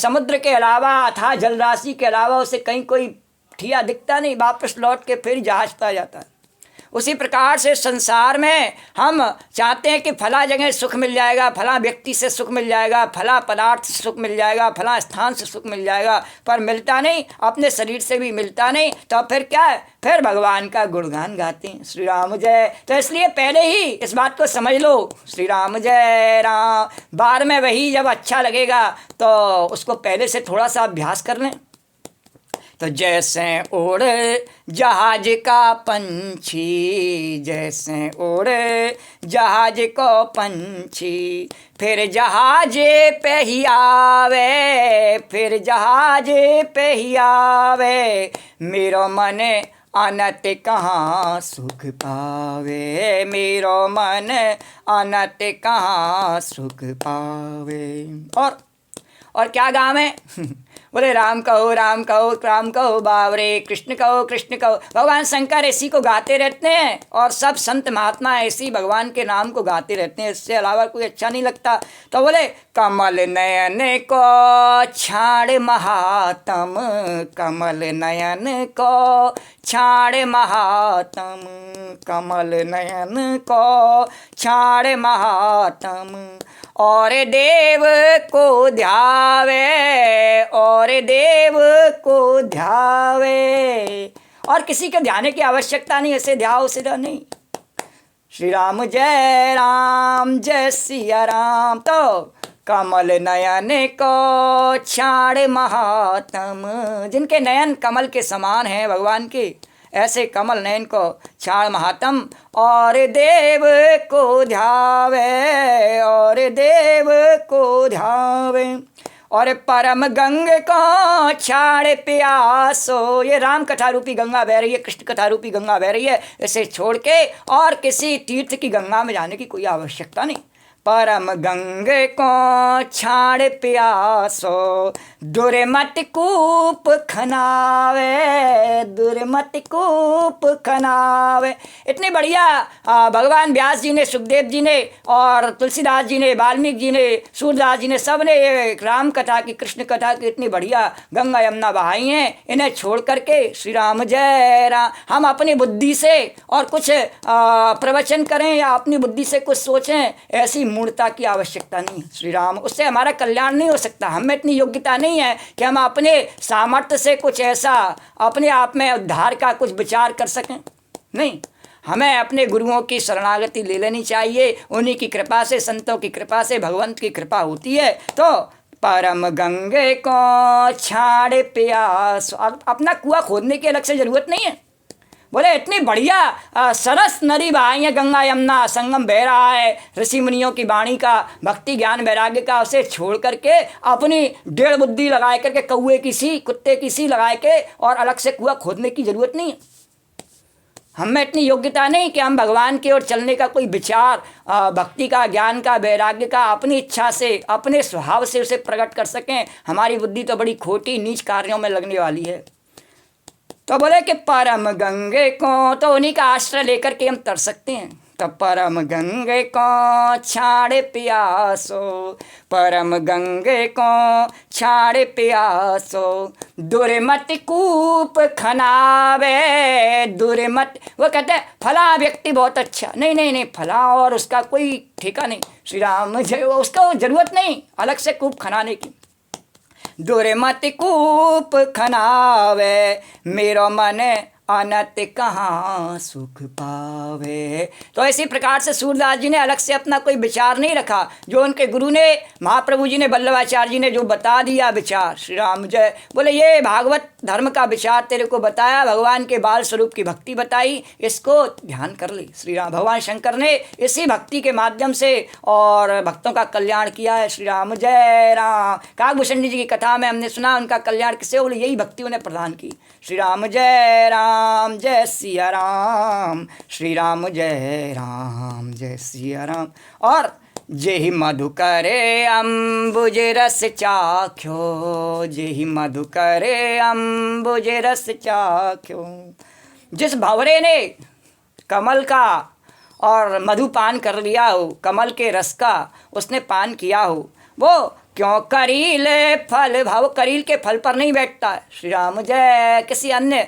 समुद्र के अलावा अथाह जलराशि के अलावा उसे कहीं कोई ठिया दिखता नहीं, वापस लौट के फिर जहाज पे आ जाता है। उसी प्रकार से संसार में हम चाहते हैं कि फला जगह सुख मिल जाएगा, फला व्यक्ति से सुख मिल जाएगा, फला पदार्थ से सुख मिल जाएगा, फला स्थान से सुख मिल जाएगा, पर मिलता नहीं, अपने शरीर से भी मिलता नहीं। तो फिर क्या है, फिर भगवान का गुणगान गाते हैं, श्री राम जय। तो इसलिए पहले ही इस बात को समझ लो, श्री राम जय राम। बाद में वही जब अच्छा लगेगा तो उसको पहले से थोड़ा सा अभ्यास कर लें। तो जैसे उड़े जहाज का पंछी, जैसे उड़े जहाज को पंछी, फिर जहाज पे ही आवे, फिर जहाज पे ही आवे, मेरो मन अनत कहाँ सुख पावे, मेरो मन अनत कहाँ सुख पावे। और क्या गाँव है बोले राम कहो राम कहो राम कहो बावरे, कृष्ण कहो कृष्ण कहो। भगवान शंकर ऐसी को गाते रहते हैं और सब संत महात्मा ऐसी भगवान के नाम को गाते रहते हैं, इससे अलावा कोई अच्छा नहीं लगता। तो बोले कमल नयन को छाड़ महात्म, कमल नयन को छाड़ महात्म, कमल नयन को छाड़ महात्म, और देव को ध्यावे, और देव को ध्यावे। और किसी के ध्यान की आवश्यकता नहीं, ऐसे ध्याओ सिरा नहीं। श्री राम जय सिया राम। तो कमल नयन को छाड़ महात्म, जिनके नयन कमल के समान हैं भगवान के, ऐसे कमल नयन को छाड़ महात्म, और देव को ध्यावे, और देव को ध्यावे। और परम गंग को छाड़ प्यासो, ये राम कथा रूपी गंगा बह रही है, कृष्ण कथा रूपी गंगा बह रही है, इसे छोड़ के और किसी तीर्थ की गंगा में जाने की कोई आवश्यकता नहीं। परम गंगे को छाड़ प्यासो, दुर्मत कूप खनावे, दुर्मत कूप खनावे। इतनी बढ़िया भगवान व्यास जी ने, सुखदेव जी ने और तुलसीदास जी ने, वाल्मीकि जी ने, सूरदास जी ने, सब ने राम कथा की, कृष्ण कथा की इतनी बढ़िया गंगा यमुना बहाई हैं। इन्हें छोड़ करके श्री राम जय राम हम अपनी बुद्धि से और कुछ प्रवचन करें या अपनी बुद्धि से कुछ सोचें, ऐसी मूर्ता की आवश्यकता नहीं है। श्री राम, उससे हमारा कल्याण नहीं हो सकता। हमें इतनी योग्यता नहीं है कि हम अपने सामर्थ्य से कुछ ऐसा अपने आप में उद्धार का कुछ विचार कर सकें। नहीं, हमें अपने गुरुओं की शरणागति ले लेनी चाहिए। उन्हीं की कृपा से, संतों की कृपा से भगवंत की कृपा होती है। तो परम गंगे को छाड़ प्यास, अपना कुआं खोदने की अलग से जरूरत नहीं है। बोले इतनी बढ़िया सरस नदी बहाई है गंगा यमुना, संगम बह रहा है ऋषि मुनियों की वाणी का, भक्ति ज्ञान वैराग्य का, उसे छोड़ करके अपनी डेढ़ बुद्धि लगाए करके कौए की सी, कुत्ते की सी लगाए के और अलग से कुआं खोदने की जरूरत नहीं है। हमें इतनी योग्यता नहीं कि हम भगवान की ओर चलने का कोई विचार, भक्ति का, ज्ञान का, वैराग्य का अपनी इच्छा से, अपने स्वभाव से उसे प्रकट कर सकें। हमारी बुद्धि तो बड़ी खोटी नीच कार्यों में लगने वाली है। तो बोले कि परम गंगे को, तो उन्हीं का आश्रय लेकर के हम तर सकते हैं। तो परम गंगे को छाड़ प्यासो, परम गंगे को छाड़ प्यासो, दुर्मत कूप खनावे, दुर्मत। वो कहते हैं फला व्यक्ति बहुत अच्छा, नहीं नहीं नहीं, फला और उसका कोई ठेका नहीं। श्री राम जय, उसका जरूरत नहीं अलग से कूप खनाने की। दुर्मत कूप खनावे, मेरो मन अनत कहाँ सुख पावे। तो इसी प्रकार से सूरदास जी ने अलग से अपना कोई विचार नहीं रखा। जो उनके गुरु ने, महाप्रभु जी ने, वल्लभाचार्य जी ने जो बता दिया विचार, श्री राम जय, बोले ये भागवत धर्म का विचार तेरे को बताया, भगवान के बाल स्वरूप की भक्ति बताई, इसको ध्यान कर ले। श्री राम, भगवान शंकर ने इसी भक्ति के माध्यम से और भक्तों का कल्याण किया है। श्री राम जय राम। काकभूषण जी की कथा में हमने सुना उनका कल्याण किसे, बोले यही भक्ति उन्हें प्रदान की। श्री राम जय सिया राम, श्री राम जय सिया राम। और जेहि मधु करे अम्बुज रस चाख्यो, जेहि मधु करे अम्बुज रस चाख्यो। जिस भंवरे ने कमल का और मधु पान कर लिया हो, कमल के रस का उसने पान किया हो, वो क्यों करील फल भाव, करील के फल पर नहीं बैठता है श्री राम जय, किसी अन्य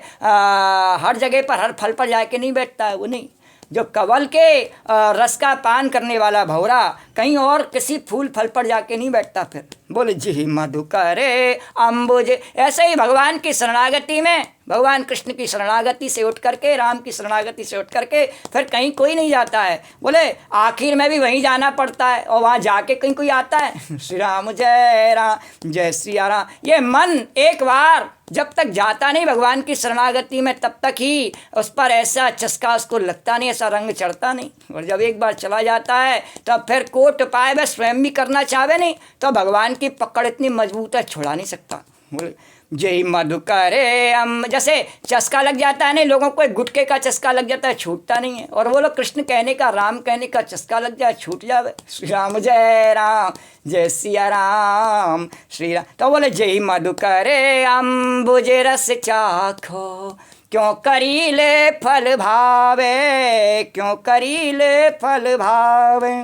हर जगह पर हर फल पर जाके नहीं बैठता है वो, नहीं। जो कवल के रस का पान करने वाला भौरा कहीं और किसी फूल फल पर जाके नहीं बैठता। फिर बोले जी मधुकरे अम्बुज, ऐसे ही भगवान की शरणागति में, भगवान कृष्ण की शरणागति से उठ करके, राम की शरणागति से उठ करके फिर कहीं कोई नहीं जाता है। बोले आखिर में भी वहीं जाना पड़ता है और वहाँ जाके कहीं कोई आता है। श्री राम जय सिया राम। ये मन एक बार जब तक जाता नहीं भगवान की शरणागति में तब तक ही उस पर ऐसा चस्का उसको लगता नहीं, ऐसा रंग चढ़ता नहीं। और जब एक बार चला जाता है तब फिर कोट उपाय वह स्वयं भी करना चाहे नहीं तो भगवान की पकड़ इतनी मजबूत है, छुड़ा नहीं सकता। बोले जय मधुकरे हम, जैसे चस्का लग जाता है नहीं लोगों को, एक गुटके का चस्का लग जाता है, छूटता नहीं है। और वो लोग कृष्ण कहने का, राम कहने का चस्का लग जाए, छूट जावे। श्री राम जय सिया राम श्री राम। तो बोले जय मधुकरे अम्बुज रस चाखो, क्यों करीले फल भावे, क्यों करीले फल भावे।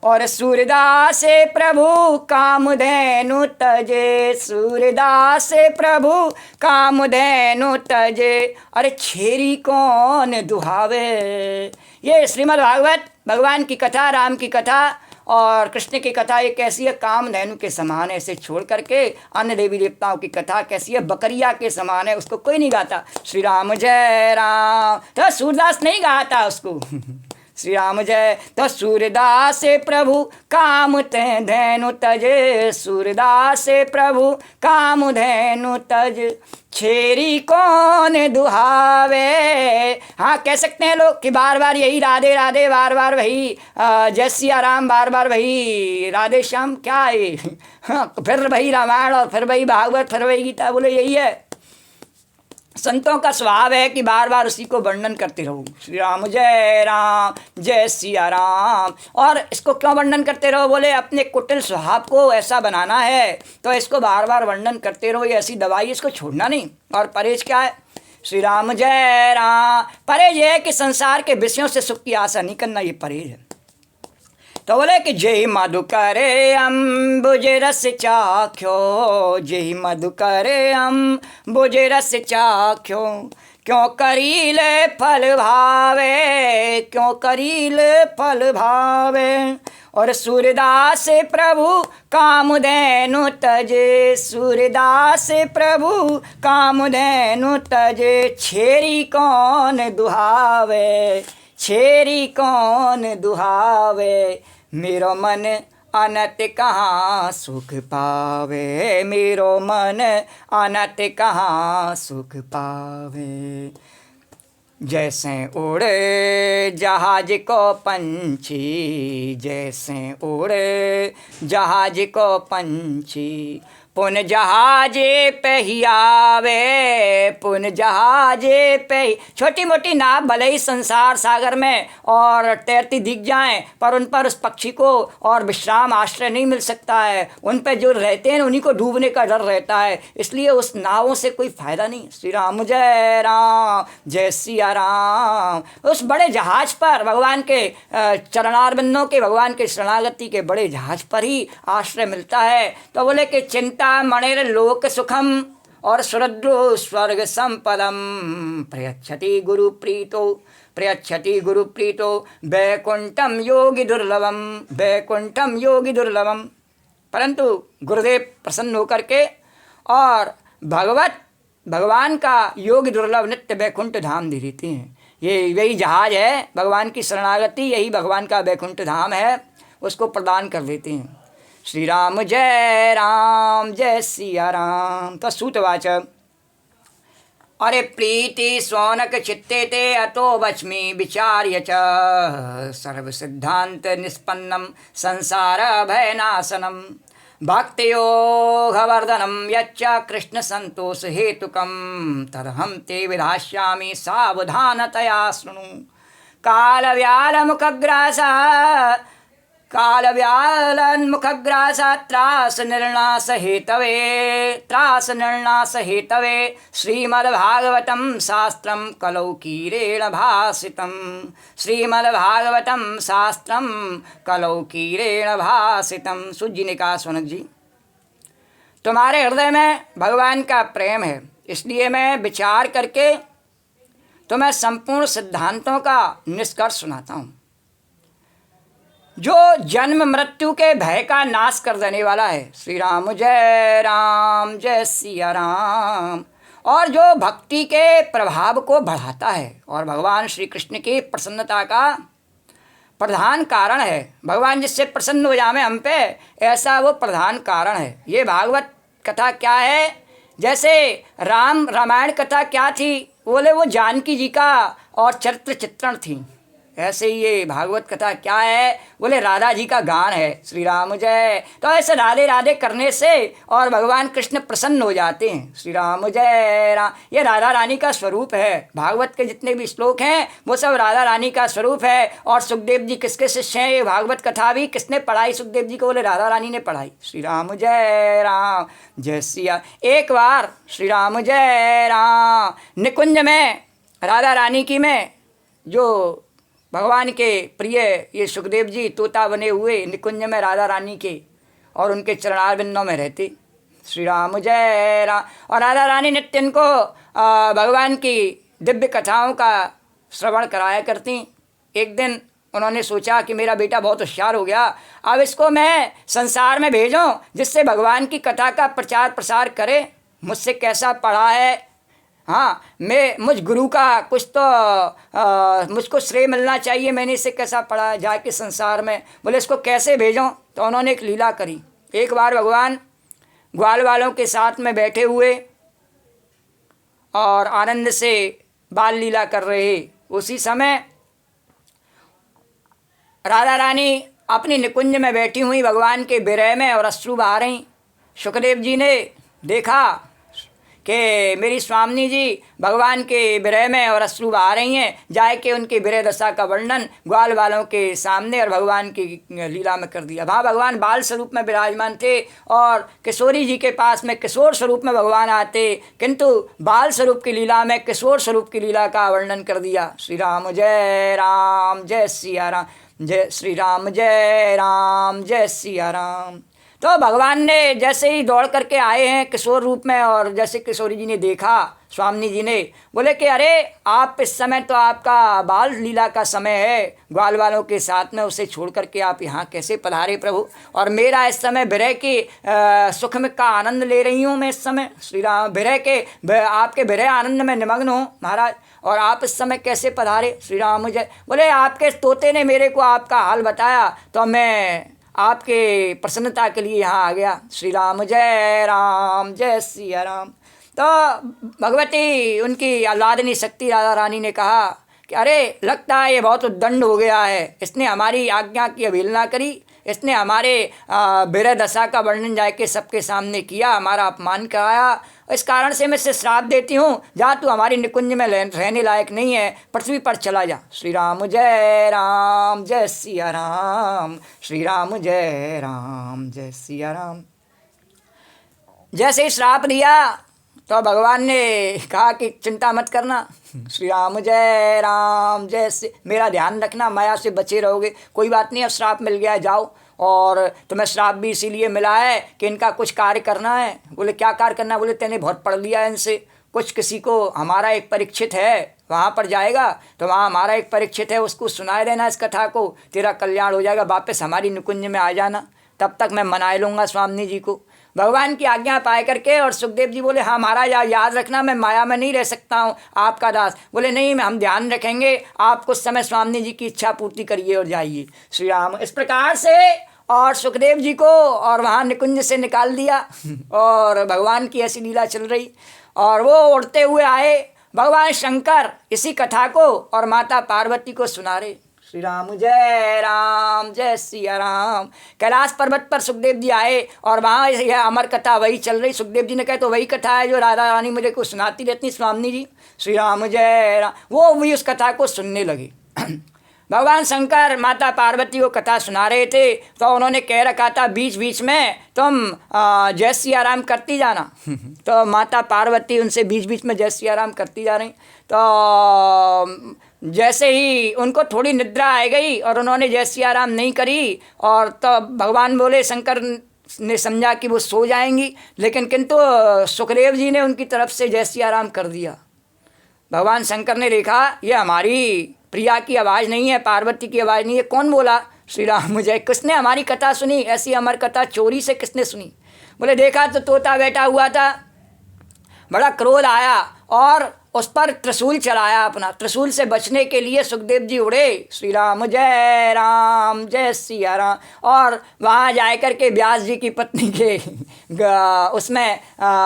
और सूरदास प्रभु कामधेनु तजे, सूरदास प्रभु कामधेनु तजे। अरे छेरी कौन दुहावे। ये श्रीमद् भागवत भगवान की कथा, राम की कथा और कृष्ण की कथा ये कैसी है, कामधेनु के समान है। इसे छोड़ करके अन्य देवी देवताओं की कथा कैसी है, बकरिया के समान है, उसको कोई नहीं गाता। श्री राम जय राम, तो सूरदास नहीं गाता उसको। श्री राम जय। तो सूरदास प्रभु काम धेनु तजे, सूरदास प्रभु काम धेनु तज। छेरी कौन दुहावे। हाँ कह सकते हैं लोग कि बार बार यही राधे राधे, बार बार वही जय सिया राम, बार बार वही राधे श्याम, क्या है। हाँ फिर वही रामायण और फिर वही भागवत, फिर वही गीता। बोले यही है, संतों का स्वभाव है कि बार बार उसी को वर्णन करते रहो। श्री राम जय सिया राम। और इसको क्यों वर्णन करते रहो, बोले अपने कुटिल स्वभाव को ऐसा बनाना है तो इसको बार बार वर्णन करते रहो। ये ऐसी दवाई, इसको छोड़ना नहीं। और परहेज क्या है, श्री राम जय राम। परहेज ये है कि संसार के विषयों से सुख की आशा नहीं करना, ये परहेज है। तो बोले कि जय मधुकरे अम्बुज रस चाख्यो, जय मधुकरे अम्बुज रस चाख्यो। क्यों करीले फल भावे, क्यों करीले फल भावे। और सूरदास प्रभु कामधेनु तजे, सूरदास प्रभु कामधेनु तजे। छेरी कौन दुहावे, छेरी कौन दुहावे। मेरो मन अनत कहाँ सुख पावे, मेरो मन अनत कहाँ सुख पावे। जैसे उड़े जहाज को पंछी, जैसे उड़े जहाज को पंछी। पुन जहाजे पे ही आवे, पुन जहाजे पे ही। छोटी मोटी नाव भले ही संसार सागर में और तैरती दिख जाएं पर उन पर उस पक्षी को और विश्राम आश्रय नहीं मिल सकता है। उन पर जो रहते हैं उन्हीं को डूबने का डर रहता है, इसलिए उस नावों से कोई फायदा नहीं। श्री राम जय सिया राम। उस बड़े जहाज पर भगवान के चरणारविंदों के, भगवान के शरणागति के बड़े जहाज पर ही आश्रय मिलता है। तो बोले कि चिंता मणिर लोक सुखम और सुरद्रो स्वर्ग संपदम। प्रयच्छति गुरु प्रीतो, प्रयच्छति गुरु प्रीतो। वैकुंठम योगी दुर्लभम, वैकुंठम योगी दुर्लभम। परंतु गुरुदेव प्रसन्न होकर के और भगवान का योग दुर्लभ नित्य वैकुंठ धाम दे देते हैं। ये यही जहाज है भगवान की शरणागति, यही भगवान का वैकुंठ धाम है, उसको प्रदान कर देते हैं। श्री राम जय सिया राम। तो सूतवाच। अरे प्रीति सोनक चित्ते ते अतो वच्मि विचार्य च। सर्व सिद्धांत निष्पन्नम संसार भयनाशनम। भक्तियोगवर्धनम यच्च कृष्ण संतोष हेतुकम। तदहं ते विधास्यामि सावधानतया शृणु। कालव्यालमुखग्रासा, कालव्यालन्मुखग्रासा त्रास निर्णास हेतवे, त्रास निर्णास हेतवे। श्रीमद्भागवतं शास्त्रं कलौकीरेण भासितं, श्रीमद्भागवतं शास्त्रं कलौकीरेण भासितं। सूत जी ने कहा, सोनक जी तुम्हारे हृदय में भगवान का प्रेम है, इसलिए मैं विचार करके तुम्हें संपूर्ण सिद्धांतों का निष्कर्ष सुनाता हूँ। जो जन्म मृत्यु के भय का नाश कर देने वाला है, श्री राम जय सिया राम, और जो भक्ति के प्रभाव को बढ़ाता है और भगवान श्री कृष्ण की प्रसन्नता का प्रधान कारण है। भगवान जिससे प्रसन्न हो जावे हम पे, ऐसा वो प्रधान कारण है। ये भागवत कथा क्या है? जैसे रामायण कथा क्या थी? बोले वो जानकी जी का और चरित्र चित्रण थी। ऐसे ही ये भागवत कथा क्या है? बोले राधा जी का गान है, श्री राम जय। तो ऐसे राधे राधे करने से और भगवान कृष्ण प्रसन्न हो जाते हैं। श्री राम जय राम, ये राधा रानी का स्वरूप है। भागवत के जितने भी श्लोक हैं वो सब राधा रानी का स्वरूप है। और सुखदेव जी किसके शिष्य हैं? ये भागवत कथा भी किसने पढ़ाई सुखदेव जी को? बोले राधा रानी ने पढ़ाई। श्री राम जय सिया। एक बार श्री राम जय राम निकुंज में राधा रानी की में जो भगवान के प्रिय ये सुखदेव जी तोता बने हुए निकुंज में राधा रानी के और उनके चरणारविंदों में रहते। श्री राम जय राम। और राधा रानी नित्य इनको भगवान की दिव्य कथाओं का श्रवण कराया करती। एक दिन उन्होंने सोचा कि मेरा बेटा बहुत होशियार हो गया, अब इसको मैं संसार में भेजूं जिससे भगवान की कथा का प्रचार प्रसार करे। मुझसे कैसा पढ़ा है, हाँ मुझ गुरु का कुछ तो मुझको श्रेय मिलना चाहिए, मैंने इसे कैसा पढ़ा जाके संसार में। बोले इसको कैसे भेजूं? तो उन्होंने एक लीला करी। एक बार भगवान ग्वाल वालों के साथ में बैठे हुए और आनंद से बाल लीला कर रहे, उसी समय राधा रानी अपनी निकुंज में बैठी हुई भगवान के विरह में और अश्रु बहा रही। सुखदेव जी ने देखा कि मेरी स्वामी जी भगवान के विरह में और अश्रु बहा रही हैं, जाए के उनके विरह दशा का वर्णन ग्वाल वालों के सामने और भगवान की लीला में कर दिया। वहाँ भगवान बाल स्वरूप में विराजमान थे और किशोरी जी के पास में किशोर स्वरूप में भगवान आते, किंतु बाल स्वरूप की लीला में किशोर स्वरूप की लीला का वर्णन कर दिया। श्री राम जय सिया राम, जय श्री राम जय सिया राम। तो भगवान ने जैसे ही दौड़ करके आए हैं किशोर रूप में, और जैसे किशोरी जी ने देखा, स्वामी जी ने बोले कि अरे आप इस समय तो आपका बाल लीला का समय है, ग्वाल वालों के साथ में उसे छोड़ करके आप यहाँ कैसे पधारे प्रभु? और मेरा इस समय विरह की सुख में का आनंद ले रही हूँ मैं इस समय। श्री राम विरह के आपके विरह आनंद में निमग्न हूँ महाराज, और आप इस समय कैसे पधारे? श्री राम जय। बोले आपके तोते ने मेरे को आपका हाल बताया तो मैं आपके प्रसन्नता के लिए यहाँ आ गया। श्री राम जय सिया राम। तो भगवती उनकी आह्लादनी शक्ति राधा रानी ने कहा कि अरे लगता है ये बहुत उद्दंड हो गया है, इसने हमारी आज्ञा की अवहेलना करी, इसने हमारे विरह दशा का वर्णन जाके सबके सामने किया, हमारा अपमान कराया। इस कारण से मैं इसे श्राप देती हूँ, जा तू हमारी निकुंज में रहने लायक नहीं है, पृथ्वी पर चला जा। श्री राम जय सिया राम, श्री राम जय सिया राम। जैसे ही श्राप दिया तो भगवान ने कहा कि चिंता मत करना, श्री राम जय मेरा ध्यान रखना, माया से बचे रहोगे, कोई बात नहीं, अब श्राप मिल गया, जाओ। और तुम्हें श्राप भी इसीलिए मिला है कि इनका कुछ कार्य करना है। बोले क्या कार्य करना? बोले तेने बहुत पढ़ लिया है इनसे, कुछ किसी को हमारा एक परीक्षित है वहाँ पर जाएगा तो वहाँ हमारा एक परीक्षित है, उसको सुनाए देना इस कथा को, तेरा कल्याण हो जाएगा, वापस हमारी निकुंज में आ जाना, तब तक मैं मनाए लूँगा स्वामी जी को। भगवान की आज्ञा पाए करके और सुखदेव जी बोले हाँ महाराज याद रखना, मैं माया में नहीं रह सकता हूँ, आपका दास। बोले नहीं, हम ध्यान रखेंगे, आप कुछ समय स्वामी जी की इच्छा पूर्ति करिए और जाइए। श्री राम। इस प्रकार से और सुखदेव जी को और वहाँ निकुंज से निकाल दिया और भगवान की ऐसी लीला चल रही। और वो उड़ते हुए आए, भगवान शंकर इसी कथा को और माता पार्वती को सुना रहे। श्री राम जय सिया राम। कैलाश पर्वत पर सुखदेव जी आए और वहाँ यह अमर कथा वही चल रही। सुखदेव जी ने कहा तो वही कथा है जो राधा रानी मुझे को सुनाती रहती स्वामी जी। श्री राम जय राम। वो भी उस कथा को सुनने लगे। भगवान शंकर माता पार्वती को कथा सुना रहे थे तो उन्होंने कह रखा था बीच बीच में तुम जय सिया राम करती जाना। तो माता पार्वती उनसे बीच बीच में जय सिया राम करती जा रही। तो जैसे ही उनको थोड़ी निद्रा आ गई और उन्होंने जय सिया राम नहीं करी, और तो भगवान बोले शंकर ने समझा कि वो सो जाएंगी, लेकिन किंतु सुखदेव जी ने उनकी तरफ से जय सिया राम कर दिया। भगवान शंकर ने देखा ये हमारी प्रिया की आवाज़ नहीं है, पार्वती की आवाज़ नहीं है, कौन बोला? श्री राम जय। किसने हमारी कथा सुनी? ऐसी अमर कथा चोरी से किसने सुनी? बोले देखा तो तोता बैठा हुआ था, बड़ा क्रोध आया और उस पर त्रिशूल चलाया अपना। त्रिशूल से बचने के लिए सुखदेव जी उड़े, श्री राम जय सिया राम, और वहाँ जा कर के व्यास जी की पत्नी के उसमें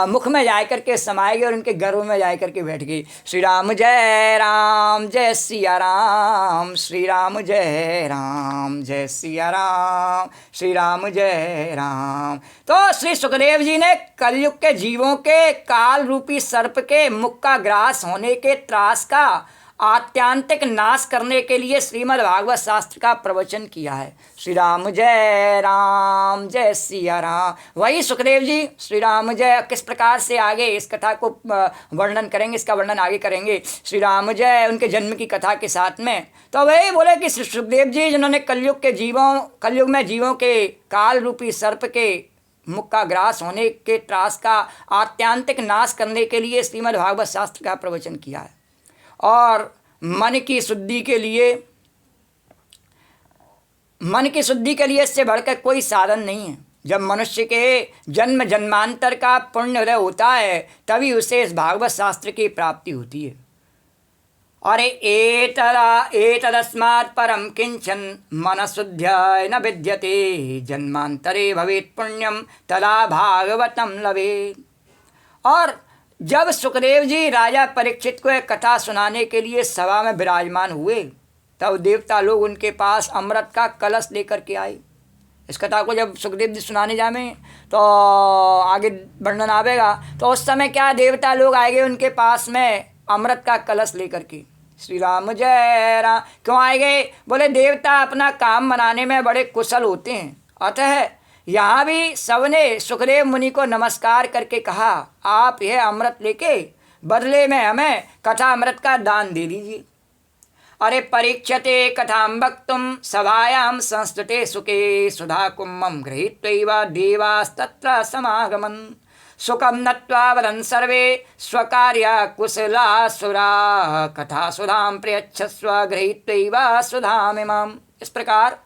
मुख में जा कर के समाए गए और उनके गर्भ में जा कर के बैठ गई। श्री राम जय सिया राम, श्री राम जय सिया राम, श्री राम जय राम। तो श्री सुखदेव जी ने कलयुग के जीवों के काल रूपी सर्प के मुख का ग्रास होने के त्रास का आत्यांतिक नाश करने के लिए श्रीमद् भागवत शास्त्र का प्रवचन किया है। श्री राम जय सिया राम। वही सुखदेव जी श्री राम जय किस प्रकार से आगे इस कथा को वर्णन करेंगे, इसका वर्णन आगे करेंगे। श्री राम जय उनके जन्म की कथा के साथ में तो वही बोले कि श्री सुखदेव जी जिन्होंने कलयुग में जीवों के काल रूपी सर्प के मुख का ग्रास होने के त्रास का आत्यांतिक नाश करने के लिए श्रीमद् भागवत शास्त्र का प्रवचन किया है। और मन की शुद्धि के लिए इससे बढ़कर कोई साधन नहीं है। जब मनुष्य के जन्म जन्मांतर का पुण्य उदय होता है तभी उसे इस भागवत शास्त्र की प्राप्ति होती है। अरे एतदस्मात् परम किंचन मनशुद्ध्य न विद्यते, जन्मांतरे भवेत् पुण्यम तदा भागवतम लवेत्। और जब सुखदेव जी राजा परीक्षित को एक कथा सुनाने के लिए सभा में विराजमान हुए तब देवता लोग उनके पास अमृत का कलश लेकर के आए। इस कथा को जब सुखदेव जी सुनाने जामे तो आगे वर्णन आवेगा, तो उस समय क्या देवता लोग आएंगे उनके पास में अमृत का कलश लेकर के। श्री राम जय राम। क्यों आए गए? बोले देवता अपना काम बनाने में बड़े कुशल होते हैं, अतः यहाँ भी सबने सुखदेव मुनि को नमस्कार करके कहा आप यह अमृत लेके बदले में हमें कथा अमृत का दान दे दीजिए। अरे परीक्षते कथां वक्तुं सभायां संस्तुते सुखे, सुधा कुम्भं गृहीत्वैव देवास्तत्र समागमन्, सुखं नत्वा वदन् सर्वे स्वकार्या कुशलासुरा, कथा सुधां प्रयच्छस्व गृहीत्वैव सुधामिमाम्। इस प्रकार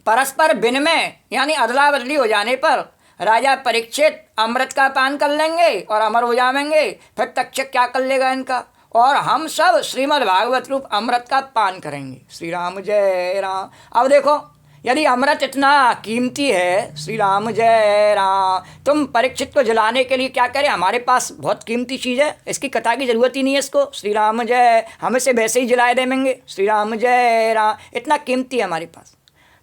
परस्पर विनिमय यानी अदला बदली हो जाने पर राजा परीक्षित अमृत का पान कर लेंगे और अमर हो जाएंगे, फिर तक्षक क्या कर लेगा इनका, और हम सब श्रीमद् भागवत रूप अमृत का पान करेंगे। श्री राम जय राम। अब देखो यदि अमृत इतना कीमती है, श्री राम जय राम, तुम परीक्षित को जलाने के लिए क्या करें, हमारे पास बहुत कीमती चीज़ है, इसकी कथा की जरूरत ही नहीं है इसको, श्री राम जय, हम इसे वैसे ही जलाए देंगे। श्री राम जय राम, इतना कीमती है हमारे पास।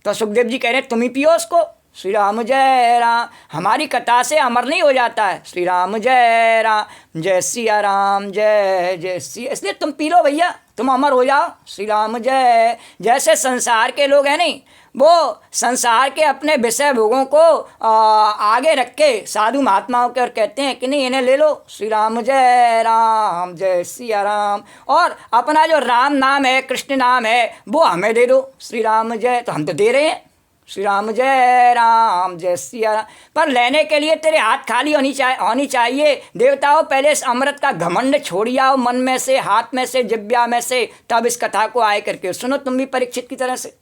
तो सुखदेव जी कह रहे हैं तुम ही पियो उसको। श्री राम जय राम। हमारी कथा से अमर नहीं हो जाता है। श्री राम जय राम, जय सिया राम, जय जय सिया, इसलिए तुम पी लो भैया, तुम अमर हो जाओ। श्री राम जय। जैसे संसार के लोग हैं नहीं, वो संसार के अपने विषय भोगों को आगे रख के साधु महात्माओं के और कहते हैं कि नहीं इन्हें ले लो। श्री राम जय राम, जय सिया राम, और अपना जो राम नाम है, कृष्ण नाम है, वो हमें दे दो। श्री राम जय, तो हम तो दे रहे हैं। श्री राम जय राम, जय सिया राम। पर लेने के लिए तेरे हाथ खाली होनी चाहिए। देवताओं पहले इस अमृत का घमंड छोड़ आओ मन में से, हाथ में से, जिब्या में से, तब इस कथा को आए करके सुनो। तुम भी परीक्षित की तरह से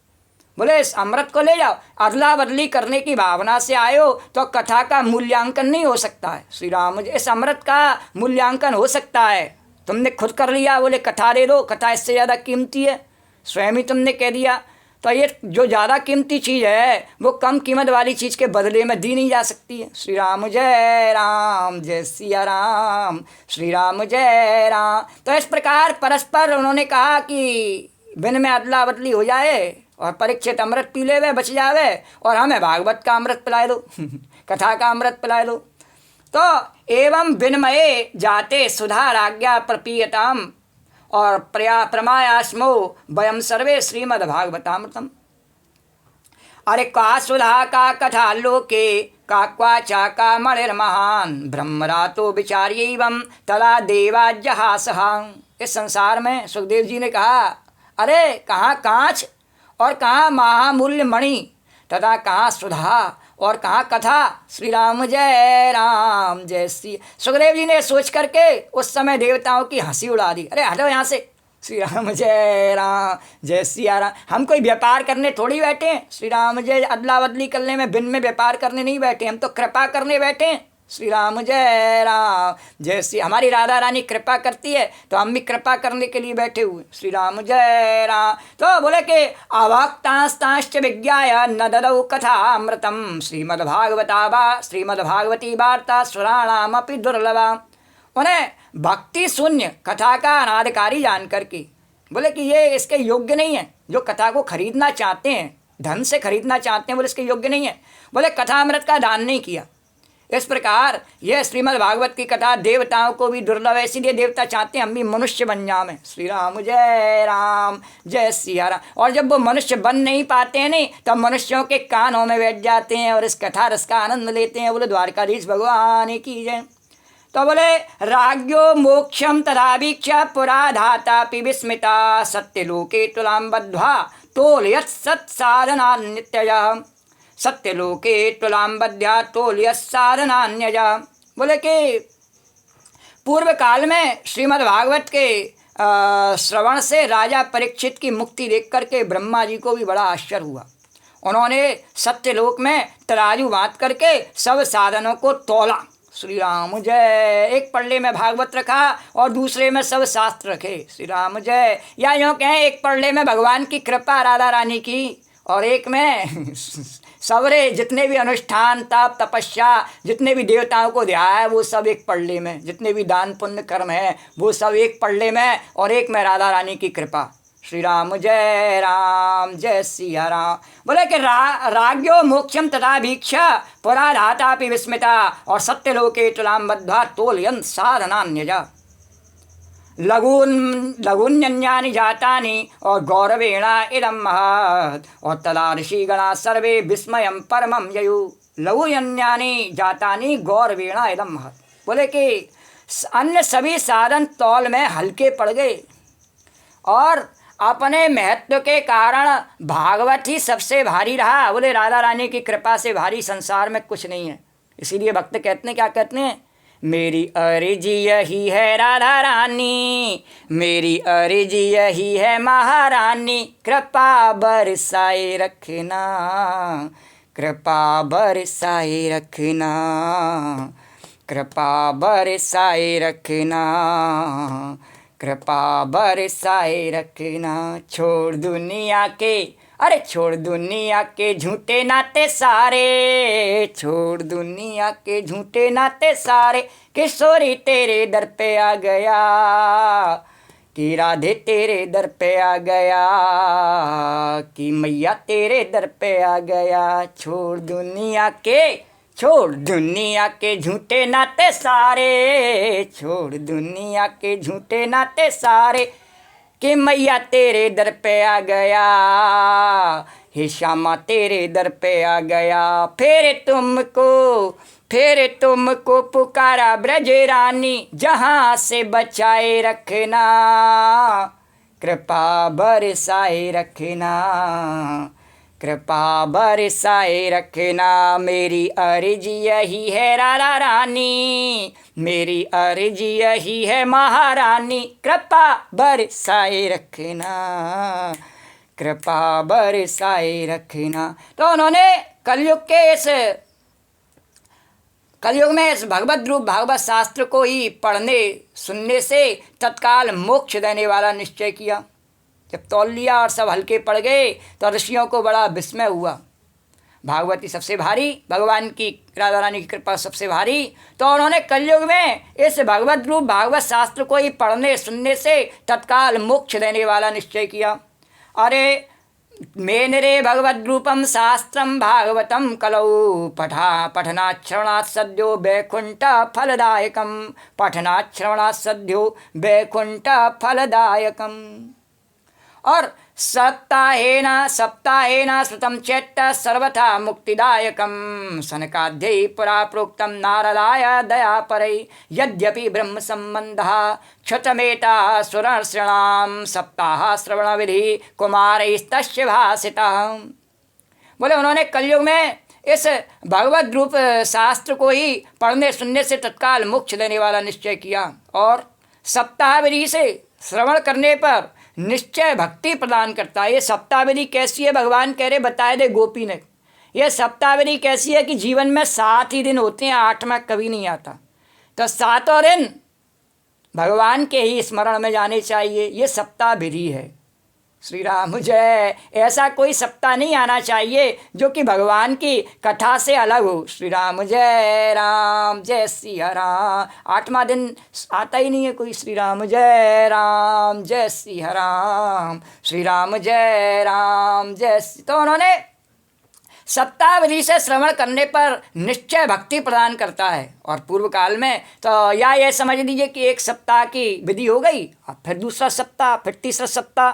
बोले इस अमृत को ले जाओ। अदला बदली करने की भावना से आए हो तो कथा का मूल्यांकन नहीं हो सकता है। श्री राम, इस अमृत का मूल्यांकन हो सकता है, तुमने खुद कर लिया, बोले कथा दे दो, कथा इससे ज़्यादा कीमती है, स्वयं ही तुमने कह दिया। तो ये जो ज़्यादा कीमती चीज़ है वो कम कीमत वाली चीज़ के बदले में दी नहीं जा सकती है। श्री राम जय राम, जय सिया राम, श्री राम जय राम। तो इस प्रकार परस्पर उन्होंने कहा कि बिन में अदला बदली हो जाए और परीक्षित अमृत पी ले वे, बच जावे, और हमें भागवत का अमृत पिलाए दो कथा का अमृत पिलाए दो। तो एवं विनिमये जाते सुधा राज्ञा प्रपीयताम और प्रमायास्मो वयम सर्वे श्रीमद् भागवतामृतम। अरे का सुधा का कथा लोके काक्वाचा का मणिर्महान, ब्रह्मरातो विचार्यैवं तदा देवाज्जहासहा। इस संसार में सुखदेव जी ने कहा अरे कहाँ कांच और कहाँ महामूल्य मणि तथा कहाँ सुधा और कहाँ कथा, श्री राम जय राम जय श्री। सुखदेव जी ने सोच करके उस समय देवताओं की हंसी उड़ा दी, अरे हटो यहाँ से, श्री राम जय राम जय सिया राम। हम कोई व्यापार करने थोड़ी बैठे हैं, श्री राम जय अदला बदली करने में बिन में व्यापार करने नहीं बैठे, हम तो कृपा करने बैठे हैं, श्री राम जय राम जय श्री। हमारी राधा रानी कृपा करती है तो हम भी कृपा करने के लिए बैठे हुए, श्री राम जय राम। तो बोले कि अवाक्तांस्तांश्च विज्ञाय न ददौ कथा अमृतम श्रीमद्भागवती वार्ता स्वराणामपि दुर्लभा। उन्हें भक्ति शून्य कथा का अनादकारी जान करके बोले कि ये इसके योग्य नहीं है, जो कथा को खरीदना चाहते हैं, धन से खरीदना चाहते हैं, बोले इसके योग्य नहीं है। बोले कथा अमृत का दान नहीं किया। इस प्रकार यह श्रीमद् भागवत की कथा देवताओं को भी दुर्लभ है, इसीलिए देवता चाहते हैं हम भी मनुष्य बन जाएं, श्री राम जय सिया राम। और जब वो मनुष्य बन नहीं पाते हैं नहीं, तब मनुष्यों के कानों में बैठ जाते हैं और इस कथा रस का आनंद लेते हैं। बोले द्वारकाधीश भगवान की जय। तो बोले राज्ञो मोक्षम तदावीक्ष पुरा धातापि विस्मिता सत्यलोके तुलां बद्ध्वा तोलयत् सत्साधनान्यतया सत्यलोके तुलां बद्ध्वा तोलयत् साधनान्यजा। बोले कि पूर्व काल में श्रीमद् भागवत के श्रवण से राजा परीक्षित की मुक्ति देख करके ब्रह्मा जी को भी बड़ा आश्चर्य हुआ। उन्होंने सत्यलोक में तराजू बांध करके सब साधनों को तोला, श्री राम जय। एक पल्ले में भागवत रखा और दूसरे में सब शास्त्र रखे, श्री राम जय। या यूँ कहें एक पल्ले में भगवान की कृपा राधा रानी की और एक में सवरे जितने भी अनुष्ठान तप तपस्या जितने भी देवताओं को ध्याया है वो सब एक पल्ले में, जितने भी दान पुण्य कर्म है वो सब एक पल्ले में और एक में राधा रानी की कृपा, श्री राम जय सिया राम। बोले कि राज्ञो मोक्षम तथा भिक्षा पुरा धातापि विस्मिता और सत्यलोके तुलां बद्ध्वा तोलयन् साधनान्यजा लघून्यन्यानि जातानि और गौरवेणा इदं महत् और तदा ऋषिगणा सर्वे विस्मयं परमं ययु लघून्यानि जातानि गौरवेणा इदं महत्। बोले कि अन्य सभी साधन तौल में हल्के पड़ गए और अपने महत्व के कारण भागवत ही सबसे भारी रहा। बोले राधा रानी की कृपा से भारी संसार में कुछ नहीं है। इसीलिए भक्त कहते हैं, क्या कहते हैं, मेरी अर्जी यही है राधा रानी, मेरी अर्जी यही है महारानी, कृपा बरसाए रखना, कृपा बरसाए रखना, कृपा बरसाए रखना, कृपा बरसाए रखना। छोड़ दुनिया के, अरे छोड़ दुनिया के झूठे नाते सारे, छोड़ दुनिया के झूठे नाते सारे, किशोरी तेरे दर पे आ गया, कि राधे तेरे दर पे आ गया, कि मैया तेरे दर पे आ गया। छोड़ दुनिया के झूठे नाते सारे, छोड़ दुनिया के झूठे नाते सारे, कि मैया तेरे दर पे आ गया, हे श्यामा तेरे दर पे आ गया। फिर तुमको पुकारा ब्रज रानी, जहाँ से बचाए रखना, कृपा बरसाए रखना, कृपा बरसाए रखना। मेरी अर्जी यही है राधा रानी, मेरी अर्जी यही है महारानी, कृपा बरसाए रखना, कृपा बरसाए रखना। तो उन्होंने कलयुग में इस भगवत रूप भागवत शास्त्र को ही पढ़ने सुनने से तत्काल मोक्ष देने वाला निश्चय किया। जब तौल लिया और सब हल्के पड़ गए तो ऋषियों को बड़ा विस्मय हुआ। भागवती सबसे भारी, भगवान की राधा रानी की कृपा सबसे भारी। तो उन्होंने कलयुग में इस भगवत रूप भागवत शास्त्र को ही पढ़ने सुनने से तत्काल मोक्ष देने वाला निश्चय किया। अरे मेनरे भगवद रूपम शास्त्रम भागवतम कलौ पठनात् श्रवणात् सद्यो वैकुंठ फलदायकम, पठनात् श्रवणात् सद्यो वैकुंठ फलदायकम। और सप्ताहेन श्रुतं चेत् सर्वथा मुक्तिदायकं, सनकाद्यै पुरा प्रोक्तं नारदाय दयापरै, यद्यपि ब्रह्म संबंधः क्षतमेता सुरर्षणां, सप्ताह श्रवण विधि कुमारैस्तस्य भासितः। बोले उन्होंने कलयुग में इस भगवद रूप शास्त्र को ही पढ़ने सुनने से तत्काल मोक्ष देने वाला निश्चय किया और सप्ताहविधि से श्रवण करने पर निश्चय भक्ति प्रदान करता है। ये सप्ताहविधि कैसी है भगवान कह रहे बताए दे गोपी ने। यह सप्ताहविधि कैसी है कि जीवन में 7 ही दिन होते हैं, 8वां कभी नहीं आता। तो 7 दिन भगवान के ही स्मरण में जाने चाहिए। ये सप्ताहविधि है। श्री राम जय। ऐसा कोई सप्ताह नहीं आना चाहिए जो कि भगवान की कथा से अलग हो। श्री राम जय सिया राम। 8वां दिन आता ही नहीं है कोई। श्री राम जय सिया राम, श्री राम जय। तो उन्होंने सप्ताहविधि से श्रवण करने पर निश्चय भक्ति प्रदान करता है। और पूर्व काल में तो या ये समझ लीजिए कि 1 सप्ताह की विधि हो गई, और फिर दूसरा सप्ताह, फिर तीसरा सप्ताह।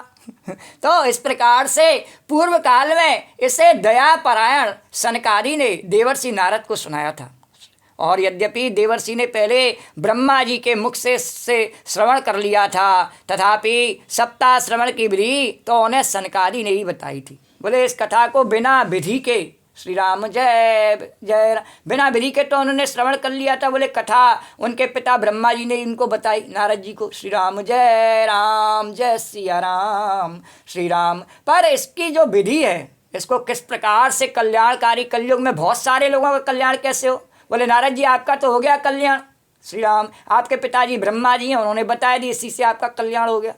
तो इस प्रकार से पूर्व काल में इसे दयापरायण सनकादि ने देवर्षि नारद को सुनाया था। और यद्यपि देवर्षि ने पहले ब्रह्मा जी के मुख से श्रवण कर लिया था, तथापि सप्ताह श्रवण की विधि तो उन्हें सनकादि ने ही बताई थी। बोले इस कथा को बिना विधि के, श्री राम जय, बिना विधि के तो उन्होंने श्रवण कर लिया था। बोले कथा उनके पिता ब्रह्मा जी ने इनको बताई, नारद जी को। श्री राम जय सिया राम, श्री राम। पर इसकी जो विधि है, इसको किस प्रकार से कल्याणकारी, कलयुग में बहुत सारे लोगों का कल्याण कैसे हो। बोले नारद जी आपका तो हो गया कल्याण, श्री राम। आपके पिताजी ब्रह्मा जी हैं, उन्होंने बताया दी, इसी से आपका कल्याण हो गया।